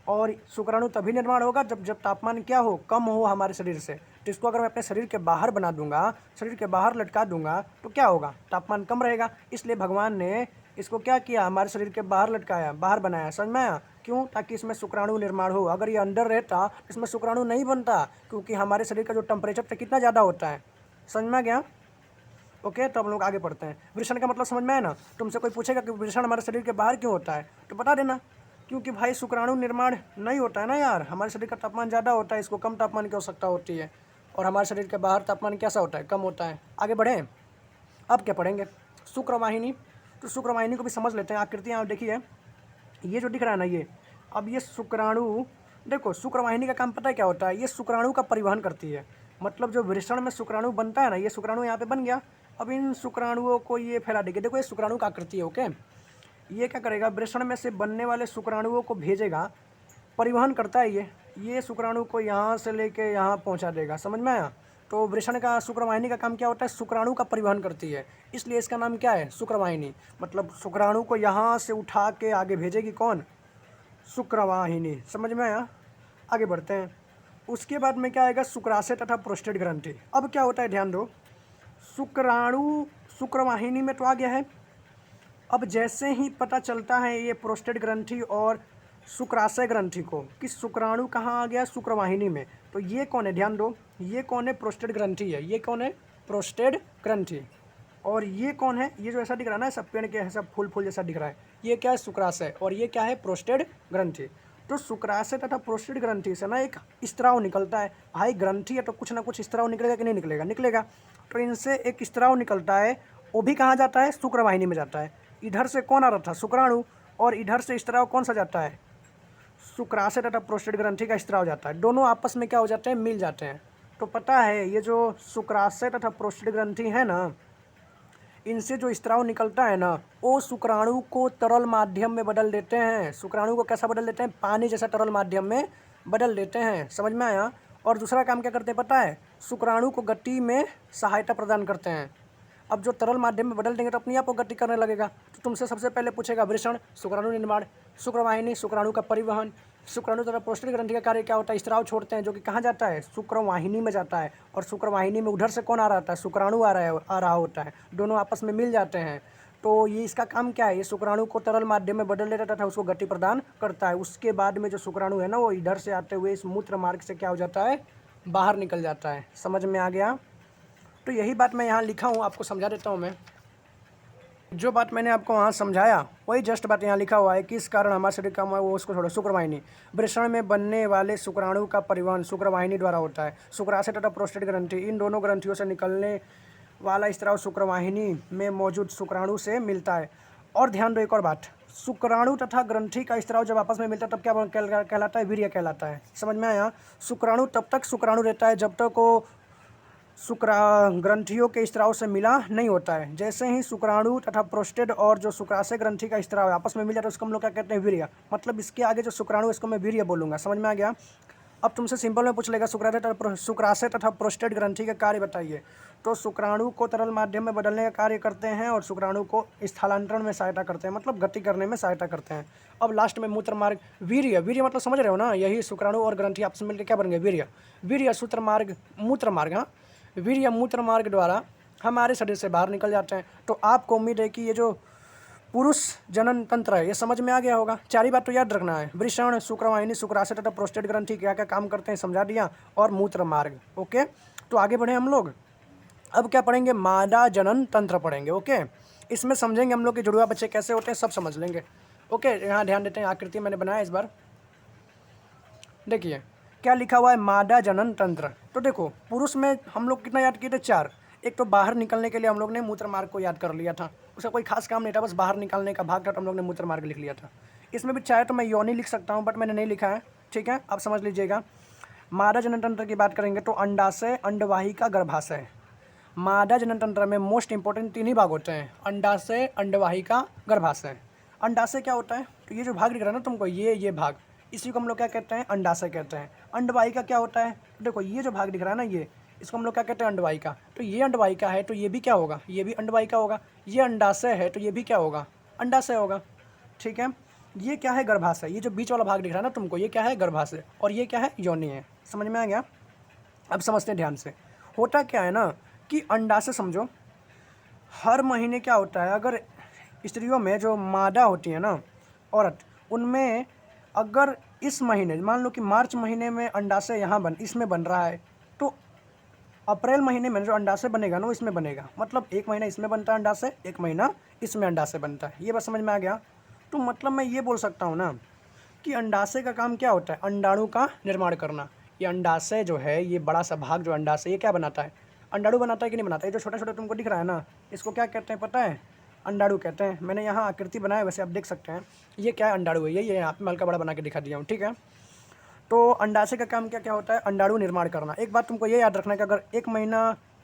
और शुक्राणु तभी निर्माण होगा जब तापमान क्या हो? कम हो हमारे शरीर से। तो इसको अगर मैं अपने शरीर के बाहर बना दूंगा, शरीर के बाहर लटका दूंगा, तो क्या होगा? तापमान कम रहेगा। इसलिए भगवान ने इसको क्या किया? हमारे शरीर के बाहर लटकाया, बाहर बनाया। समझ में आया? क्यों? ताकि इसमें शुक्राणु निर्माण हो। अगर ये अंदर रहता इसमें शुक्राणु नहीं बनता, क्योंकि हमारे शरीर का जो टेम्परेचर था कितना ज़्यादा होता है। समझ में आ गया? ओके, तो हम लोग आगे पढ़ते हैं। वृषण का मतलब समझ में आया ना? तुमसे कोई पूछेगा कि वृषण हमारे शरीर के बाहर क्यों होता है, तो बता देना, क्योंकि भाई शुक्राणु निर्माण नहीं होता है ना यार। हमारे शरीर का तापमान ज़्यादा होता है, इसको कम तापमान की आवश्यकता होती है। और हमारे शरीर के बाहर तापमान कैसा होता है? कम होता है। आगे बढ़ें, अब क्या पढ़ेंगे? शुक्रवाहिनी। तो शुक्रवाहिनी को भी समझ लेते हैं। आकृतियाँ आप देखिए, ये जो दिख रहा है ना, ये अब ये शुक्राणु, देखो शुक्रवाहिनी का काम पता है क्या होता है? ये शुक्राणु का परिवहन करती है। मतलब जो वृषण में शुक्राणु बनता है ना, ये शुक्राणु यहाँ पे बन गया। अब इन शुक्राणुओं को ये फैला देंगे। देखो ये शुक्राणु का आकृति है। ओके, ये क्या करेगा? वृषण में से बनने वाले शुक्राणुओं को भेजेगा, परिवहन करता है ये शुक्राणु को यहाँ से लेके यहाँ पहुँचा देगा। समझ में आया? तो वृषण का, शुक्रवाहिनी का काम क्या होता है? शुक्राणु का परिवहन करती है, इसलिए इसका नाम क्या है? शुक्रवाहिनी। मतलब शुक्राणु को यहाँ से उठा के आगे भेजेगी कौन? शुक्रवाहिनी। समझ में आया? आगे बढ़ते हैं। उसके बाद में क्या आएगा? शुक्राशय तथा प्रोस्टेट ग्रंथि। अब क्या होता है? ध्यान दो, शुक्राणु शुक्रवाहिनी में तो आ गया है। अब जैसे ही पता चलता है ये प्रोस्टेट ग्रंथि और शुक्राशय ग्रंथि को कि शुक्राणु कहाँ आ गया? शुक्रवाहिनी में। तो ये कौन है? ध्यान दो, ये कौन है? प्रोस्टेट ग्रंथि है। ये कौन है? प्रोस्टेट ग्रंथि। और ये कौन है? ये जो ऐसा दिख रहा है ना, सब पेड़ के सब फूल जैसा दिख रहा है, ये क्या है? शुक्राशय। और ये क्या है? प्रोस्टेट ग्रंथि। तो शुक्राशय तथा प्रोस्टेट ग्रंथि से ना एक स्त्राव निकलता है। भाई ग्रंथि है तो कुछ ना कुछ स्त्राव निकलेगा कि नहीं निकलेगा? निकलेगा। तो इनसे एक स्त्राव निकलता है, वो भी कहाँ जाता है? शुक्रवाहिनी में जाता है। इधर से कौन आ रहा था? शुक्राणु। और इधर से स्त्राव कौन सा जाता है? शुक्राशय तथा प्रोस्टेट ग्रंथि का स्त्राव जाता है। दोनों आपस में क्या हो जाते हैं? मिल जाते हैं। तो पता है ये जो शुक्राशय तथा प्रोस्टेट ग्रंथि है ना, इनसे जो स्त्राव निकलता है ना, वो शुक्राणु को तरल माध्यम में बदल देते हैं। शुक्राणु को कैसा बदल देते हैं? पानी जैसा तरल माध्यम में बदल देते हैं। समझ में आया? और दूसरा काम क्या करते हैं पता है? शुक्राणु को गति में सहायता प्रदान करते हैं। अब जो तरल माध्यम में बदल देंगे तो अपने आप वो गति करने लगेगा। तो तुमसे सबसे पहले पूछेगा वृषण, शुक्राणु निर्माण, शुक्रवाहिनी, शुक्राणु का परिवहन, शुक्राणु तथा प्रोस्टेट ग्रंथि का कार्य क्या होता है? स्त्राव छोड़ते हैं, जो कि कहाँ जाता है? शुक्रवाहिनी में जाता है। और शुक्रवाहिनी में उधर से कौन आ रहा था? शुक्राणु आ रहा होता है। दोनों आपस में मिल जाते हैं। तो ये इसका काम क्या है? ये शुक्राणु को तरल माध्यम में बदल देता था, उसको गति प्रदान करता है। उसके बाद में जो शुक्राणु है ना, वो इधर से आते हुए इस मूत्र मार्ग से क्या हो जाता है? बाहर निकल जाता है। समझ में आ गया? तो यही बात मैं यहाँ लिखा हूँ, आपको समझा देता हूँ मैं। जो बात मैंने आपको वहाँ समझाया वही जस्ट बात यहाँ लिखा हुआ है। किस कारण हमारे शरीर का वो उसको छोड़ो। शुक्रवाहिनी, वृषण में बनने वाले शुक्राणु का परिवहन शुक्रवाहिनी द्वारा होता है। शुक्राशय तथा प्रोस्टेट ग्रंथि, इन दोनों ग्रंथियों से निकलने वाला स्त्राव शुक्रवाहिनी में मौजूद शुक्राणु से मिलता है। और ध्यान दो एक और बात, शुक्राणु तथा ग्रंथि का स्त्राव जब आपस में मिलता है तब क्या कहलाता है? वीर्य कहलाता है। समझ में आया? शुक्राणु तब तक शुक्राणु रहता है जब तक वो ग्रंथियों के स्त्राव से मिला नहीं होता है। जैसे ही शुक्राणु तथा प्रोस्टेट और जो शुक्राशय ग्रंथि का स्त्राव आपस में मिल जाता है उसको हम लोग क्या कहते हैं? वीर्य। मतलब इसके आगे जो शुक्राणु इसको मैं वीर्य बोलूँगा। समझ में आ गया? अब तुमसे सिंपल में पूछ लेगा शुक्राशय तथा प्रोस्टेट ग्रंथि का कार्य बताइए। तो शुक्राणु को तरल माध्यम में बदलने का कार्य करते हैं और शुक्राणु को स्थलांतरण में सहायता करते हैं, मतलब गति करने में सहायता करते हैं। अब लास्ट में मूत्र मार्ग, वीर्य। वीर्य मतलब समझ रहे हो ना? यही शुक्राणु और ग्रंथि आपस में मिलकर क्या बनेंगे? वीर्य। वीर्य सूत्र मार्ग, मूत्र मार्ग, हाँ, वीर्य मूत्र मार्ग द्वारा हमारे शरीर से बाहर निकल जाते हैं। तो आपको उम्मीद है कि ये जो पुरुष जनन तंत्र है, ये समझ में आ गया होगा। 4 ही बात तो याद रखना है। वृषण, शुक्रवाहिनी, शुक्राशय तथा प्रोस्टेट ग्रंथि क्या क्या काम करते हैं समझा दिया, और मूत्र मार्ग। ओके, तो आगे बढ़े हम लोग। अब क्या पढ़ेंगे, मादा जनन तंत्र पढ़ेंगे। ओके, इसमें समझेंगे हम लोग कि जुड़वा बच्चे कैसे होते हैं, सब समझ लेंगे। ओके, यहाँ ध्यान देते हैं, आकृति मैंने बनाया इस बार। देखिए क्या लिखा हुआ है, मादा जनन तंत्र। तो देखो पुरुष में हम लोग कितना याद किए थे, 4। एक तो बाहर निकलने के लिए हम लोग ने मूत्र मार्ग को याद कर लिया था, उसका कोई खास काम नहीं था, बस बाहर निकालने का भाग था, तो हम लोग ने मूत्र मार्ग लिख लिया था। इसमें भी चाहे तो मैं योनि लिख सकता हूँ, बट मैंने नहीं लिखा है, ठीक है, आप समझ लीजिएगा। मादा जनन तंत्र की बात करेंगे तो अंडाशय, अंडवाहिका, गर्भाशय। मादा जनन तंत्र में मोस्ट इंपॉर्टेंट 3 ही भाग होते हैं, अंडाशय, अंडवाहिका, गर्भाशय। अंडाशय क्या होता है, तो ये जो भाग दिख रहा है ना तुमको, ये भाग, इसी को हम लोग क्या कहते हैं, अंडाशय कहते हैं। अंडवाहिका क्या होता है, तो देखो ये जो भाग दिख रहा है ना, ये, इसको हम लोग क्या कहते हैं, अंडवाहिका। तो ये अंडवाहिका है तो ये भी क्या होगा, ये भी अंडवाहिका होगा। ये अंडाशय है तो ये भी क्या होगा, अंडाशय होगा, ठीक है। ये क्या है, गर्भाशय। ये जो बीच वाला भाग दिख रहा है ना तुमको, ये क्या है, गर्भाशय, और ये क्या है, योनि है। समझ में आ गया। अब समझते हैं ध्यान से। होता क्या है ना कि अंडाशय समझो, हर महीने क्या होता है, अगर स्त्रियों में जो मादा होती है ना, औरत, उनमें अगर इस महीने, मान लो कि मार्च महीने में अंडाशय यहाँ इसमें बन रहा है, तो अप्रैल महीने में जो अंडाशय बनेगा ना वो इसमें बनेगा। मतलब 1 महीना इसमें बनता है अंडाशय, 1 महीना इसमें अंडाशय बनता है। ये बात समझ में आ गया। तो मतलब मैं ये बोल सकता हूँ ना कि अंडाशय का काम क्या होता है, अंडाणु का निर्माण करना। ये अंडाशय जो है, ये बड़ा सा भाग जो अंडाशय, ये क्या बनाता है, अंडाणु बनाता है कि नहीं बनाता है। ये जो छोटा छोटा तुमको दिख रहा है ना, इसको क्या कहते हैं पता है, अंडाणु कहते हैं। मैंने यहाँ आकृति बनाया, वैसे आप देख सकते हैं ये क्या है, अंडाणु है। ये यहाँ पे मैं हल्का बड़ा बना के दिखा दिया हूँ, ठीक है। तो अंडाशय का काम क्या क्या होता है, अंडाणु निर्माण करना। एक बात तुमको ये याद रखना है कि अगर 1 महीना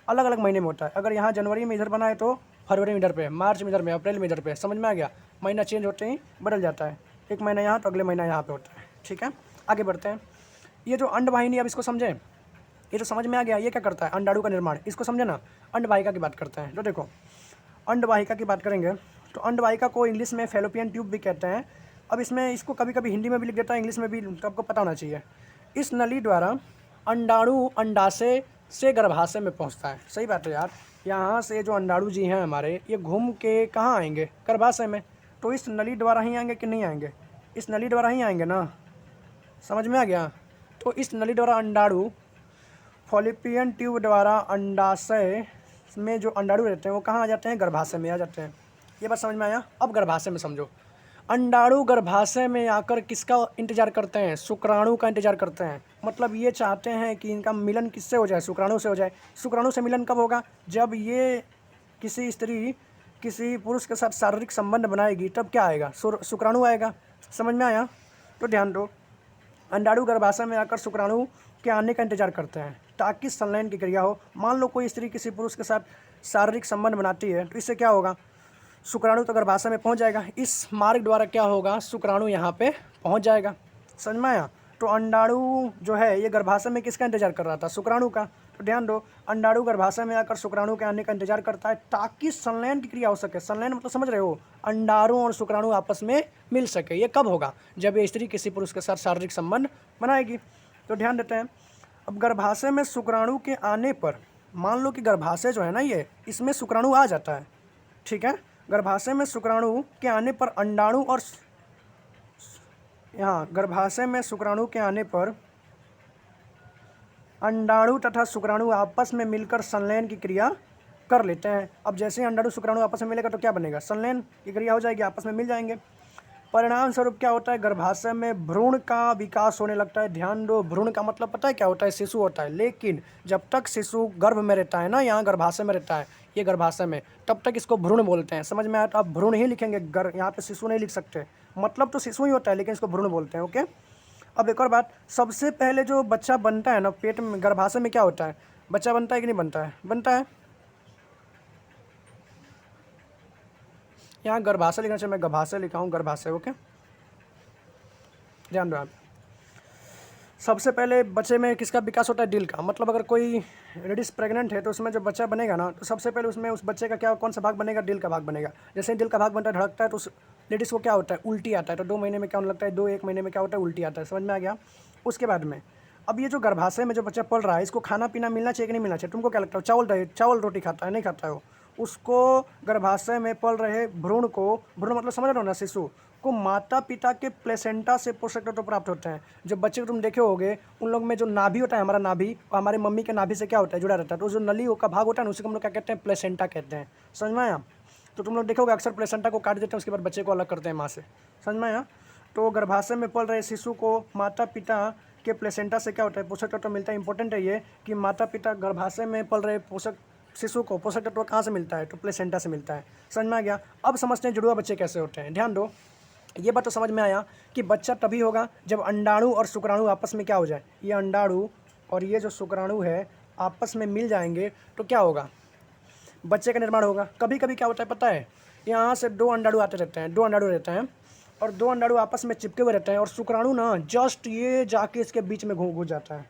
अलग अलग महीने में होता है, अगर यहाँ जनवरी में इधर बना है तो फरवरी में इधर पे, मार्च में इधर में, अप्रैल में इधर पे। समझ में आ गया, महीना चेंज होते ही बदल जाता है। 1 महीना यहाँ तो अगले महीना यहाँ पे होता है, ठीक है। आगे बढ़ते हैं। ये जो अंडवाहिनी, अब इसको समझें, ये तो समझ में आ गया, ये क्या करता है, अंडाणु का निर्माण। इसको समझे ना, अंडवाहिका की बात करते हैं। तो देखो अंडवाहिका की बात करेंगे तो अंडवाहिका को इंग्लिश में फैलोपियन ट्यूब भी कहते हैं। अब इसमें इसको कभी कभी हिंदी में भी लिख देता है, इंग्लिश में भी, तो आपको पता होना चाहिए। इस नली द्वारा अंडाणु अंडाशय से गर्भाशय में पहुंचता है। सही बात है यार, यहाँ से जो अंडाणु जी हैं हमारे, ये घूम के कहाँ आएंगे, गर्भाशय में। तो इस नली द्वारा ही आएंगे कि नहीं आएंगे, इस नली द्वारा ही आएंगे ना। समझ में आ गया। तो इस नली द्वारा अंडाणु फॉलिपियन ट्यूब द्वारा अंडाशय में जो अंडाणु रहते हैं वो कहाँ आ जाते हैं, गर्भाशय में आ जाते हैं। ये बात समझ में आया। अब गर्भाशय में समझो, अंडाणु गर्भाशय में आकर किसका इंतजार करते हैं, शुक्राणु का इंतजार करते हैं। मतलब ये चाहते हैं कि इनका मिलन किससे हो जाए, शुक्राणु से हो जाए। शुक्राणु से मिलन कब होगा, जब ये किसी स्त्री किसी पुरुष के साथ शारीरिक संबंध बनाएगी, तब क्या आएगा, शुक्राणु आएगा। समझ में आया। तो ध्यान दो, अंडाणु गर्भाशय में आकर शुक्राणु के आने का इंतजार करते हैं ताकि संलयन की क्रिया हो। मान लो कोई स्त्री किसी पुरुष के साथ शारीरिक संबंध बनाती है, तो इससे क्या होगा, शुक्राणु तो गर्भाशय में पहुंच जाएगा। इस मार्ग द्वारा क्या होगा, शुक्राणु यहाँ पे पहुंच जाएगा। समझ में आया। तो अंडाणु जो है ये गर्भाशय में किसका इंतजार कर रहा था, शुक्राणु का। तो ध्यान दो, अंडाणु गर्भाशय में आकर शुक्राणु के आने का इंतजार करता है ताकि संलयन की क्रिया हो सके। संलयन मतलब समझ रहे हो, अंडाणु और शुक्राणु आपस में मिल सके। ये कब होगा, जब ये स्त्री किसी पुरुष के साथ शारीरिक संबंध बनाएगी। तो ध्यान देते हैं। अब गर्भाशय में शुक्राणु के आने पर, मान लो कि गर्भाशय जो है ना ये, इसमें शुक्राणु आ जाता है, ठीक है। गर्भाशय में शुक्राणु के आने पर अंडाणु और यहाँ गर्भाशय में शुक्राणु के आने पर अंडाणु तथा शुक्राणु आपस में मिलकर संलयन की क्रिया कर लेते हैं। अब जैसे अंडाणु शुक्राणु आपस में मिलेगा तो क्या बनेगा, संलयन की क्रिया हो जाएगी, आपस में मिल जाएंगे। परिणाम स्वरूप क्या होता है, गर्भाशय में भ्रूण का विकास होने लगता है। ध्यान दो, भ्रूण का मतलब पता है क्या होता है, शिशु होता है। लेकिन जब तक शिशु गर्भ में रहता है ना, यहाँ गर्भाशय में रहता है, ये गर्भाशय में, तब तक इसको भ्रूण बोलते हैं। समझ में आया। तो आप भ्रूण ही लिखेंगे, यहाँ पे शिशु नहीं लिख सकते। मतलब तो शिशु ही होता है लेकिन इसको भ्रूण बोलते हैं। ओके। अब एक और बात, सबसे पहले जो बच्चा बनता है ना पेट में, गर्भाशय में क्या होता है, बच्चा बनता है कि नहीं बनता है, बनता है। यहाँ गर्भाशय लिखना चाहिए, मैं गर्भाशय लिखा हूँ, गर्भाशय। ओके, ध्यान दो आप। सबसे पहले बच्चे में किसका विकास होता है, दिल का। मतलब अगर कोई लेडीज प्रेग्नेंट है तो उसमें जो बच्चा बनेगा ना, तो सबसे पहले उसमें उस बच्चे का क्या, कौन सा भाग बनेगा, दिल का भाग बनेगा। जैसे ही दिल का भाग बनता है, धड़कता है, तो उस लेडीज़ को क्या होता है, उल्टी आता है। तो 2 महीने में क्या होने लगता है, 1 महीने में क्या होता है, उल्टी आता है। समझ में आ गया। उसके बाद में अब ये जो गर्भाशय में जो बच्चा पल रहा है, इसको खाना पीना मिलना चाहिए कि नहीं मिलना चाहिए, तुमको क्या लगता है, चावल रोटी खाता है, नहीं खाता है उसको गर्भाशय में पल रहे भ्रूण को, भ्रूण मतलब समझ रहे हो ना, शिशु को माता पिता के प्लेसेंटा से पोषक तत्व प्राप्त होते हैं। जो बच्चे को तुम देखे होगे उन लोग में जो नाभि होता है, हमारा नाभि और हमारे मम्मी के नाभि से क्या होता है, जुड़ा रहता है, तो जो नली का भाग होता है ना उसी को हम लोग क्या कहते हैं, प्लेसेंटा कहते हैं। समझ में आया? तो तुम लोग देखोगे अक्सर प्लेसेंटा को काट देते हैं, उसके बाद बच्चे को अलग करते हैं माँ से। समझ में आया? तो गर्भाशय में पल रहे शिशु को माता पिता के प्लेसेंटा से क्या होता है, पोषक तत्व मिलता है। इंपॉर्टेंट है ये कि माता पिता गर्भाशय में पल रहे शिशु को पोषक तत्व कहाँ से मिलता है, तो प्लेसेंटा से मिलता है। समझ में आ गया? अब समझते हैं जुड़वा बच्चे कैसे होते हैं। ध्यान दो, ये बात तो समझ में आया कि बच्चा तभी होगा जब अंडाणु और शुक्राणु आपस में क्या हो जाए, ये अंडाणु और ये जो शुक्राणु है आपस में मिल जाएंगे तो क्या होगा, बच्चे का निर्माण होगा। कभी कभी क्या होता है पता है, यहाँ से दो अंडाणु आते रहते हैं, दो अंडाणु रहते हैं और दो अंडाणु आपस में चिपके हुए रहते हैं और शुक्राणु ना जस्ट ये जाके इसके बीच में घुस जाता है।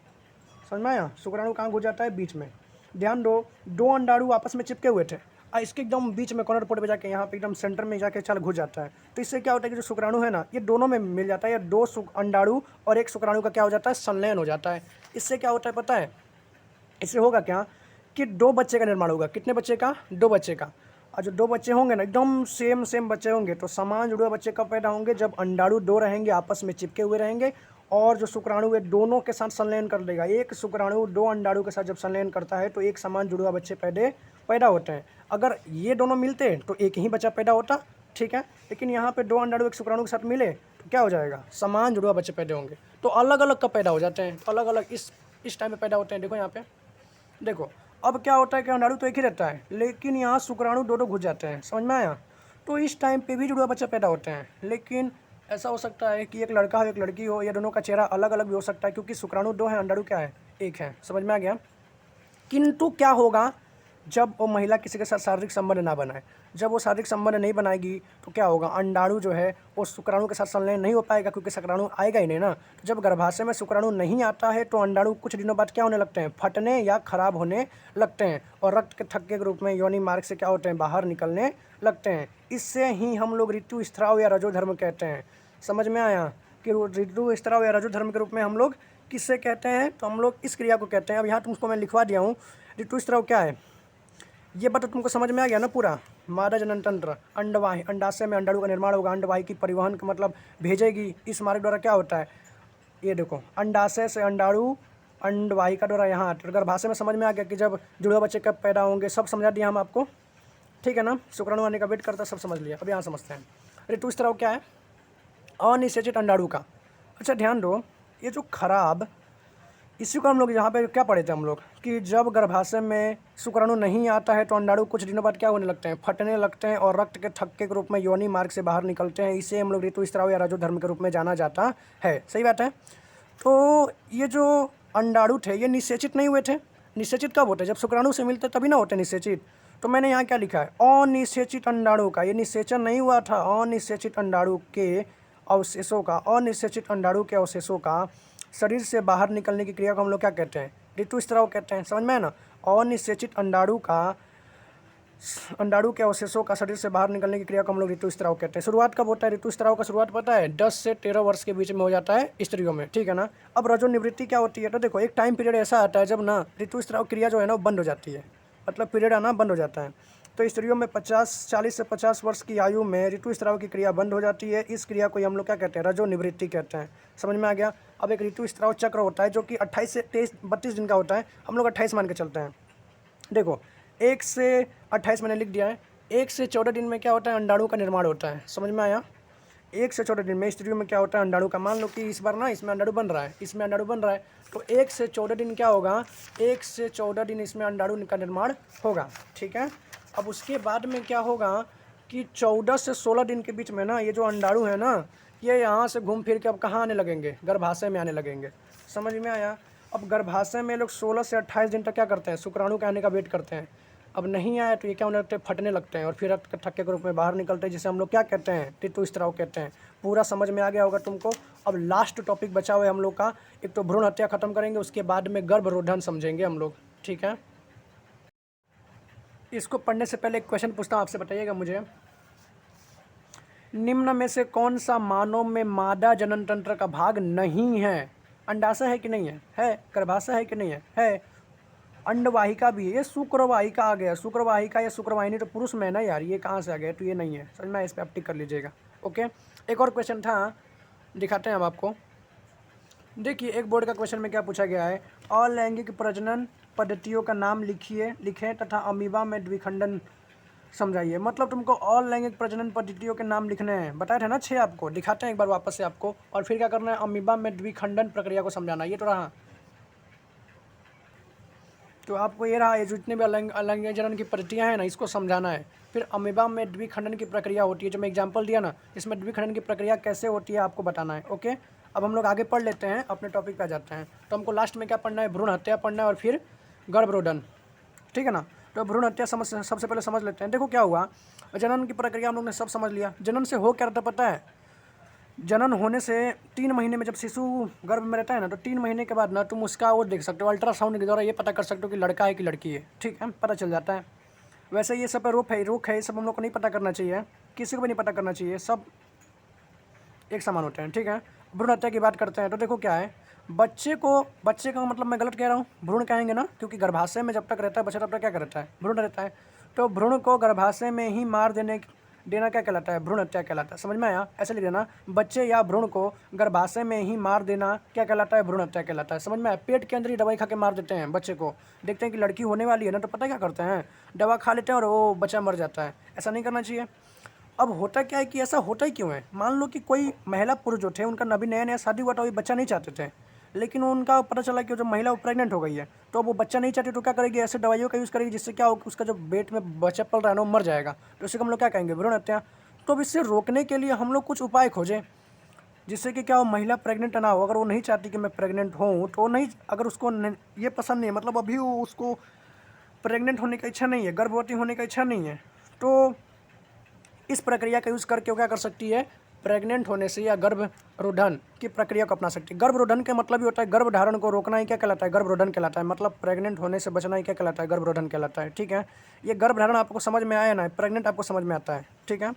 समझ में आया? शुक्राणु कहाँ घुस जाता है, बीच में। ध्यान दो, दो अंडाणु आपस में चिपके हुए थे और इसके एकदम बीच में कॉर्नर पोर्ट पे जाके यहाँ पे एकदम सेंटर में जाके चल घुस जाता है। तो इससे क्या होता है कि जो शुक्राणु है ना ये दोनों में मिल जाता है, या दो अंडाणु और एक शुक्राणु का क्या हो जाता है, संलयन हो जाता है। इससे क्या होता है पता है, इससे होगा क्या कि दो बच्चे का निर्माण होगा। कितने बच्चे का, दो बच्चे का। और जो दो बच्चे होंगे ना एकदम सेम बच्चे होंगे तो समान जुड़वा बच्चे कब पैदा होंगे, जब अंडाणु दो रहेंगे आपस में चिपके हुए रहेंगे और जो शुक्राणु है दोनों के साथ संलयन कर लेगा। एक शुक्राणु दो अंडाणु के साथ जब संलयन करता है तो एक समान जुड़वा बच्चे पैदा होते हैं। अगर ये दोनों मिलते तो एक ही बच्चा पैदा होता, ठीक है, लेकिन यहाँ पे दो अंडाणु एक शुक्राणु के साथ मिले तो क्या हो जाएगा, समान जुड़वा बच्चे पैदा होंगे। तो अलग अलग कब पैदा हो जाते हैं, तो अलग अलग इस टाइम पे पैदा होते हैं। देखो यहाँ पे देखो, अब क्या होता है कि अंडाणु तो एक ही रहता है लेकिन यहाँ शुक्राणु दो घुस जाते हैं। समझ में आया? तो इस टाइम पे भी जुड़वा बच्चा पैदा होते हैं, लेकिन ऐसा हो सकता है कि एक लड़का हो एक लड़की हो, या दोनों का चेहरा अलग अलग भी हो सकता है क्योंकि शुक्राणु दो है अंडाणु क्या है, एक है। समझ में आ गया? किंतु क्या होगा, जब वो महिला किसी के साथ शारीरिक संबंध ना बनाए, जब वो शारीरिक संबंध नहीं बनाएगी तो क्या होगा, अंडाणु जो है वो शुक्राणु के साथ संलयन नहीं हो पाएगा क्योंकि शुक्राणु आएगा ही नहीं ना। तो जब गर्भाशय में शुक्राणु नहीं आता है तो अंडाणु कुछ दिनों बाद क्या होने लगते हैं, फटने या खराब होने लगते हैं और रक्त के थक्के के रूप में योनि मार्ग से क्या होते हैं, बाहर निकलने लगते हैं। इससे ही हम लोग ऋतुस्राव या रजोधर्म कहते हैं। समझ में आया कि ऋतुस्राव या रजोधर्म के रूप में हम लोग किससे कहते हैं, तो हम लोग इस क्रिया को कहते हैं। अब यहाँ तुमको मैं लिखवा दिया हूँ ऋतुस्राव क्या है, ये बात तो तुमको समझ में आ गया ना पूरा। मादा जनन तंत्र, अंडवाही, अंडाशय में अंडाणु का निर्माण होगा, अंडवाही की परिवहन का मतलब भेजेगी, इस मार्ग द्वारा क्या होता है, ये देखो अंडाशय से अंडाणु अंडवाहिका द्वारा यहाँ आते। गर्भाशय में समझ में आ गया कि जब जुड़वा बच्चे कब पैदा होंगे, सब समझा दिया हम आपको, ठीक है ना। शुक्राणु आने का वेट करता सब समझ लिया। अब यहाँ समझते हैं ऋतुस्राव क्या है, अनिषेचित अंडाणु का। अच्छा ध्यान दो, ये जो खराब, इसी को हम लोग यहाँ पे क्या पढ़े थे हम लोग कि जब गर्भाशय में शुक्राणु नहीं आता है तो अंडाणु कुछ दिनों बाद क्या होने लगते हैं, फटने लगते हैं और रक्त के थक्के के रूप में योनि मार्ग से बाहर निकलते हैं। इसे हम लोग ऋतुस्राव या रजोधर्म के रूप में जाना जाता है। सही बात है। तो ये जो अंडाणु थे ये निषेचित नहीं हुए थे। निषेचित कब होते हैं, जब शुक्राणु से मिलते तभी ना होते निषेचित। तो मैंने यहाँ क्या लिखा है, अनिषेचित अंडाणु का, ये निषेचन नहीं हुआ था, अनिषेचित अंडाणु के अवशेषों का, अनिषेचित अंडाणु के अवशेषों का शरीर से बाहर निकलने की क्रिया को हम लोग क्या कहते हैं, ऋतुस्राव कहते हैं। समझ में है ना। अनिषेचित अंडाणु के अवशेषों का शरीर से बाहर निकलने की क्रिया को हम लोग ऋतुस्राव कहते हैं। शुरुआत कब होता है ऋतुस्राव का, शुरुआत पता है 10 से 13 वर्ष के बीच में हो जाता है स्त्रियों में, ठीक है ना। अब रजो निवृत्ति क्या होती है, तो देखो एक टाइम पीरियड ऐसा आता है जब ना ऋतुस्राव क्रिया जो है ना वो बंद हो जाती है, मतलब पीरियड आना बंद हो जाता है। तो स्त्रियों में 40 से 50 वर्ष की आयु में ऋतुस्राव की क्रिया बंद हो जाती है। इस क्रिया को हम लोग क्या कहते हैं, रजो निवृत्ति कहते हैं। समझ में आ गया। अब एक ऋतुस्राव चक्र होता है जो कि 28 से 32 दिन का होता है, हम लोग 28 मान के चलते हैं। देखो 1 से 28 मैंने लिख दिया है। 1 से 14 दिन में क्या होता है, अंडाणु का निर्माण होता है। समझ में आया। 1 से 14 दिन में स्त्रियों में क्या होता है, अंडाणु का, मान लो कि इस बार ना इसमें अंडाणु बन रहा है, इसमें अंडाणु बन रहा है, तो 1 से 14 दिन क्या होगा, 1 से 14 दिन इसमें अंडाणु का निर्माण होगा, ठीक है। अब उसके बाद में क्या होगा कि 14 से 16 दिन के बीच में ना ये जो अंडाणु है ना ये यहाँ से घूम फिर के अब कहाँ आने लगेंगे, गर्भाशय में आने लगेंगे। समझ में आया। अब गर्भाशय में लोग 16 से 28 दिन तक क्या करते हैं, शुक्राणु के आने का वेट करते हैं। अब नहीं आया तो ये क्या होने लगते हैं, फटने लगते हैं और फिर रक्त के थक्के के रूप में बाहर निकलते हैं, जिसे हम लोग क्या कहते हैं, ऋतुस्राव कहते हैं। पूरा समझ में आ गया होगा तुमको। अब लास्ट टॉपिक बचा हुआ है हम लोग का, एक तो भ्रूण हत्या खत्म करेंगे, उसके बाद में गर्भरोधन समझेंगे हम लोग, ठीक है। इसको पढ़ने से पहले एक क्वेश्चन पूछता हूँ आपसे, बताइएगा मुझे, निम्न में से कौन सा मानव में मादा जनन तंत्र का भाग नहीं है। अंडाशय है कि नहीं है, है। गर्भाशय है कि नहीं है, है। अंडवाहिका भी है, ये शुक्रवाहिका आ गया, शुक्रवाहिका या शुक्रवाहिनी तो पुरुष में है ना यार, ये कहाँ से आ गया, तो ये नहीं है, समझ में, इस पर आप टिक कर लीजिएगा। ओके, एक और क्वेश्चन था, दिखाते हैं अब आपको। देखिए एक बोर्ड का क्वेश्चन में क्या पूछा गया है, अलैंगिक प्रजनन पद्धतियों का नाम लिखें तथा अमीबा में द्विखंडन समझाइए। मतलब तुमको अलैंगिक प्रजनन पद्धतियों के नाम लिखने हैं, बताए थे ना 6 आपको, दिखाते हैं एक बार वापस से आपको, और फिर क्या करना है, अमीबा में द्विखंडन प्रक्रिया को समझाना। ये तो रहा, तो आपको ये रहा, ये जितने भी अलैंगिक जनन की पद्धतियाँ हैं ना, इसको समझाना है। फिर अमीबा में द्विखंडन की प्रक्रिया होती है, जो मैं एग्जांपल दिया ना, इसमें द्विखंडन की प्रक्रिया कैसे होती है आपको बताना है। ओके, अब हम लोग आगे पढ़ लेते हैं, अपने टॉपिक पे आ जाते हैं। तो हमको लास्ट में क्या पढ़ना है, भ्रूण हत्या पढ़ना है और फिर गर्भरोधन, ठीक है ना। तो भ्रूण हत्या सबसे पहले समझ लेते हैं। देखो क्या हुआ, जनन की प्रक्रिया हम लोग ने सब समझ लिया। जनन से हो क्या रहता पता है, जनन होने से 3 महीने में जब शिशु गर्भ में रहता है ना, तो 3 महीने के बाद ना तुम उसका वो देख सकते हो, अल्ट्रासाउंड के द्वारा ये पता कर सकते हो कि लड़का है कि लड़की है, ठीक है, पता चल जाता है। वैसे ये सब रोक है, ये सब हम लोग को नहीं पता करना चाहिए, किसी को भी नहीं पता करना चाहिए, सब एक समान होते हैं, ठीक है। भ्रूण हत्या की बात करते हैं, तो देखो क्या है, बच्चे का मतलब मैं गलत कह रहा हूँ, भ्रूण कहेंगे ना, क्योंकि गर्भाशय में जब तक रहता है बच्चा तब तक क्या रहता है, भ्रूण रहता है। तो भ्रूण को गर्भाशय में ही मार देना क्या कहलाता है, भ्रूण हत्या कहलाता है। समझ में आया, ऐसे लिख देना, बच्चे या भ्रूण को गर्भाशय में ही मार देना क्या कहलाता है, भ्रूण हत्या कहलाता है। समझ में आया, पेट के अंदर ही दवाई खा के मार देते हैं बच्चे को, देखते हैं कि लड़की होने वाली है ना, तो पता क्या करते हैं, दवा खा लेते हैं और वो बच्चा मर जाता है। ऐसा नहीं करना चाहिए। अब होता क्या है कि ऐसा होता ही क्यों है, मान लो कि कोई महिला पुरुष जो थे, उनका अभी नया नया शादी हुआ था, वो बच्चा नहीं चाहते थे, लेकिन उनका पता चला कि जो महिला वो प्रेग्नेंट हो गई है, तो वो बच्चा नहीं चाहती, तो क्या करेगी, ऐसे दवाइयों का यूज़ करेगी, जिससे क्या हो, उसका जो पेट में बच्चा पल रहा है ना, वो मर जाएगा। तो इसे हम लोग क्या कहेंगे, भ्रूण हत्या। तो अब इससे रोकने के लिए हम लोग कुछ उपाय खोजें, जिससे कि क्या हो, महिला प्रेग्नेंट ना हो। अगर वो नहीं चाहती कि मैं प्रेग्नेंट हूँ, तो नहीं, अगर उसको ये पसंद नहीं है, मतलब अभी उसको प्रेग्नेंट होने की इच्छा नहीं है, गर्भवती होने की इच्छा नहीं है, तो इस प्रक्रिया का यूज़ करके वो क्या कर सकती है, प्रेग्नेंट होने से या गर्भरोधन की प्रक्रिया को अपना सकती है। गर्भरोधन का मतलब ही होता है गर्भधारण को रोकना, ही क्या कहलाता है, गर्भरोधन कहलाता है। मतलब प्रेग्नेंट होने से बचना ही क्या कहलाता है, गर्भरोधन कहलाता है, ठीक है। ये गर्भधारण आपको समझ में आया ना, प्रेग्नेंट आपको समझ में आता है, ठीक है।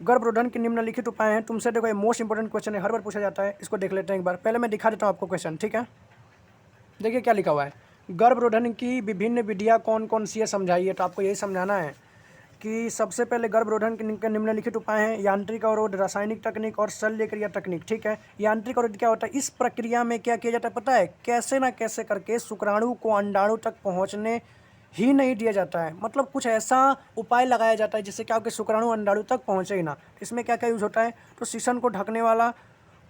गर्भरोधन के निम्नलिखित उपाय हैं। तुमसे देखो, ये मोस्ट इंपॉर्टेंट क्वेश्चन है, हर बार पूछा जाता है, इसको देख लेते हैं एक बार। पहले मैं दिखा देता हूँ आपको क्वेश्चन, ठीक है। देखिए क्या लिखा हुआ है, गर्भरोधन की विभिन्न विधियाँ कौन कौन सी है समझाइए। तो आपको यही समझाना है कि सबसे पहले गर्भरोधन के निम्नलिखित उपाय हैं, यांत्रिक अवरोध, रासायनिक तकनीक और शल्य क्रिया तकनीक, ठीक है। यांत्रिक अवरोध क्या होता है, इस प्रक्रिया में क्या किया जाता है पता है, कैसे ना कैसे करके शुक्राणु को अंडाणु तक पहुंचने ही नहीं दिया जाता है। मतलब कुछ ऐसा उपाय लगाया जाता है जिससे क्या हो कि शुक्राणु अंडाणु तक पहुंचे ही ना। इसमें क्या क्या यूज़ होता है, तो शीशन को ढकने वाला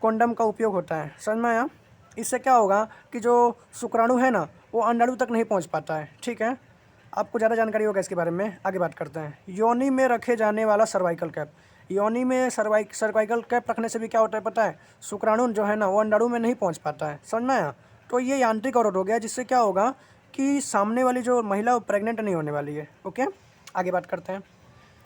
कॉन्डम का उपयोग होता है, समझ में आया। इससे क्या होगा कि जो शुक्राणु है ना, वो अंडाणु तक नहीं पहुँच पाता है, ठीक है। आपको ज़्यादा जानकारी होगा इसके बारे में, आगे बात करते हैं। योनि में रखे जाने वाला सर्वाइकल कैप, योनि में सर्वाइकल कैप रखने से भी क्या होता है पता है, शुक्राणु जो है ना, वो अंडाणु में नहीं पहुंच पाता है, समझ में आया। तो ये यांत्रिक अवरोध हो गया, जिससे क्या होगा कि सामने वाली जो महिला वो प्रेग्नेंट नहीं होने वाली है। ओके, आगे बात करते हैं।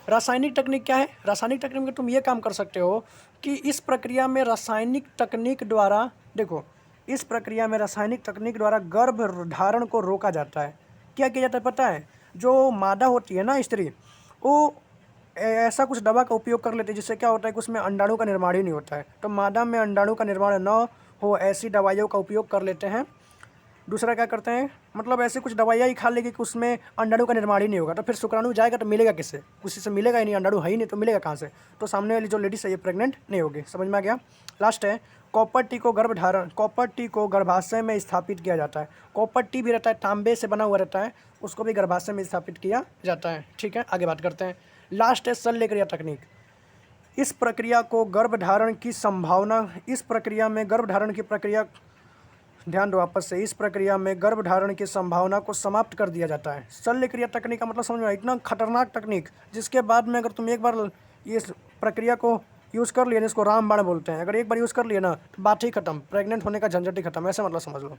रासायनिक तकनीक क्या है, रासायनिक तकनीक में तुम ये काम कर सकते हो कि इस प्रक्रिया में रासायनिक तकनीक द्वारा, देखो इस प्रक्रिया में रासायनिक तकनीक द्वारा गर्भधारण को रोका जाता है। क्या किया जाता है पता है, जो मादा होती है ना, स्त्री, वो ऐसा कुछ दवा का उपयोग कर लेते हैं, जिससे क्या होता है कि उसमें अंडाणु का निर्माण ही नहीं होता है। तो मादा में अंडाणु का निर्माण न हो, ऐसी दवाइयों का उपयोग कर लेते हैं। दूसरा क्या करते हैं, मतलब ऐसे कुछ दवाइयाँ ही खा लेगी कि उसमें अंडाणु का निर्माण ही नहीं होगा, तो फिर शुक्राणु जाएगा तो मिलेगा किससे, उसी से मिलेगा ही नहीं, अंडाणु है ही नहीं तो मिलेगा कहाँ से। तो सामने वाली जो लेडीज है ये प्रेग्नेंट नहीं होगी, समझ में आ गया। लास्ट है, कॉपर टी को गर्भाशय में स्थापित किया जाता है। कॉपर टी भी रहता है, तांबे से बना हुआ रहता है, उसको भी गर्भाशय में स्थापित किया जाता है, ठीक है। आगे बात करते हैं। लास्ट है शल्य क्रिया तकनीक। इस प्रक्रिया को गर्भधारण की संभावना, इस प्रक्रिया में गर्भधारण की प्रक्रिया, ध्यान दो वापस से, इस प्रक्रिया में गर्भधारण की संभावना को समाप्त कर दिया जाता है। शल्य क्रिया तकनीक का मतलब समझ में आया, इतना खतरनाक तकनीक जिसके बाद में अगर तुम एक बार ये प्रक्रिया को यूज़ कर लिए ना, इसको रामबाण बोलते हैं, अगर एक बार यूज़ कर लिए ना तो बात ही खत्म, प्रेग्नेंट होने का झंझट ही खत्म, ऐसे मतलब समझ लो।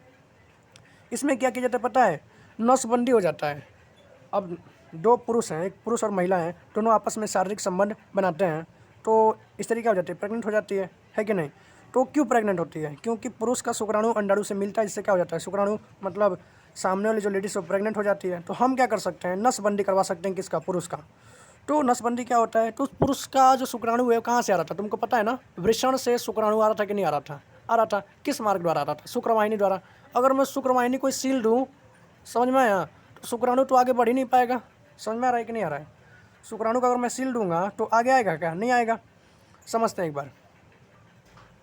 इसमें क्या किया जाता है पता है, नसबंदी हो जाता है। अब 2 पुरुष हैं, एक पुरुष और महिला हैं, दोनों आपस में शारीरिक संबंध बनाते हैं, तो इस तरीके हो जाती है, प्रेग्नेंट हो जाती है कि नहीं। तो क्यों प्रेग्नेंट होती है, क्योंकि पुरुष का शुक्राणु अंडाणु से मिलता है, जिससे क्या हो जाता है, शुक्राणु मतलब सामने वाली जो लेडीज वो प्रेग्नेंट हो जाती है। तो हम क्या कर सकते हैं, नसबंदी करवा सकते हैं, किसका, पुरुष का। तो नसबंदी क्या होता है, तो उस पुरुष का जो शुक्राणु है कहाँ से आ रहा था, तुमको पता है ना, वृषण से शुक्राणु आ रहा था कि नहीं आ रहा था, आ रहा था। किस मार्ग द्वारा आ रहा था, शुक्रवाहिनी द्वारा। अगर मैं शुक्रवाहिनी को सील दूँ समझ में आया? तो शुक्राणु तो आगे बढ़ ही नहीं पाएगा। समझ में आ रहा है कि नहीं आ रहा है? शुक्राणु को अगर मैं सील दूंगा तो आगे आएगा क्या? नहीं आएगा। समझते हैं एक बार।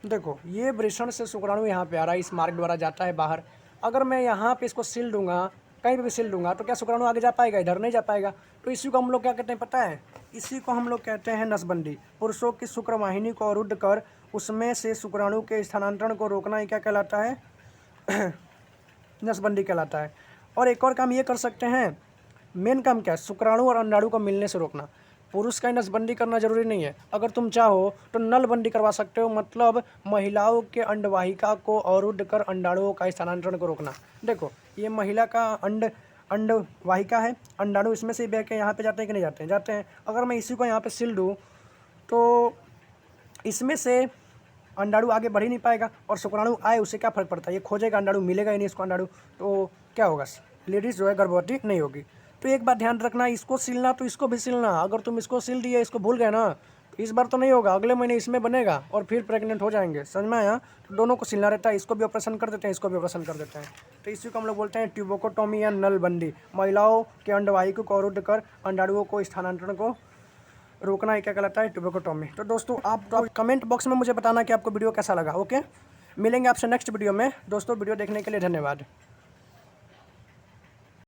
देखो, ये वृषण से शुक्राणु यहाँ पे आ रहा है, इस मार्ग द्वारा जाता है बाहर। अगर मैं यहाँ पे इसको सील दूंगा, कहीं पे भी सील दूंगा, तो क्या शुक्राणु आगे जा पाएगा? इधर नहीं जा पाएगा। तो इसी को हम लोग क्या कहते हैं पता है? इसी को हम लोग कहते हैं नसबंदी। पुरुषों की शुक्र वाहिनी को अवरुद्ध कर उसमें से शुक्राणु के स्थानांतरण को रोकना ही क्या कहलाता है? नसबंदी कहलाता है। और एक और काम ये कर सकते हैं, मेन काम क्या है? शुक्राणु और अंडाणु को मिलने से रोकना। पुरुष का ही नसबंदी करना जरूरी नहीं है, अगर तुम चाहो तो नलबंदी करवा सकते हो, मतलब महिलाओं के अंडवाहिका को अवरुद्ध कर अंडाणुओं का स्थानांतरण को रोकना। देखो, ये महिला का अंडवाहिका है, अंडाणु इसमें से बह के यहाँ पे जाते हैं कि नहीं जाते हैं? जाते हैं। अगर मैं इसी को यहाँ पे सिल दूँ तो इसमें से अंडाणु आगे बढ़ ही नहीं पाएगा, और शुक्राणु आए उससे क्या फ़र्क पड़ता है? ये खोजेगा, अंडाणु मिलेगा ही नहीं इसको अंडाणु, तो क्या होगा? लेडीज़ जो है गर्भवती नहीं होगी। तो एक बात ध्यान रखना, इसको सिलना तो इसको भी सिलना। अगर तुम इसको सिल दिए, इसको भूल गए ना, तो इस बार तो नहीं होगा, अगले महीने इसमें बनेगा और फिर प्रेग्नेंट हो जाएंगे। समझ में आया? तो दोनों को सिलना रहता है, इसको भी ऑपरेशन कर देते हैं, इसको भी ऑपरेशन कर देते हैं। तो इसी को हम लोग बोलते हैं ट्यूबोकोटॉमी या नलबंदी। महिलाओं के अंडवाहिका को अवरुद्ध कर अंडाणुओं को स्थानांतरण को रोकना ही क्या कहलाता है? ट्यूबोकोटॉमी। तो दोस्तों, आप कमेंट बॉक्स में मुझे बताना कि आपको वीडियो कैसा लगा। ओके, मिलेंगे आपसे नेक्स्ट वीडियो में। दोस्तों, वीडियो देखने के लिए धन्यवाद।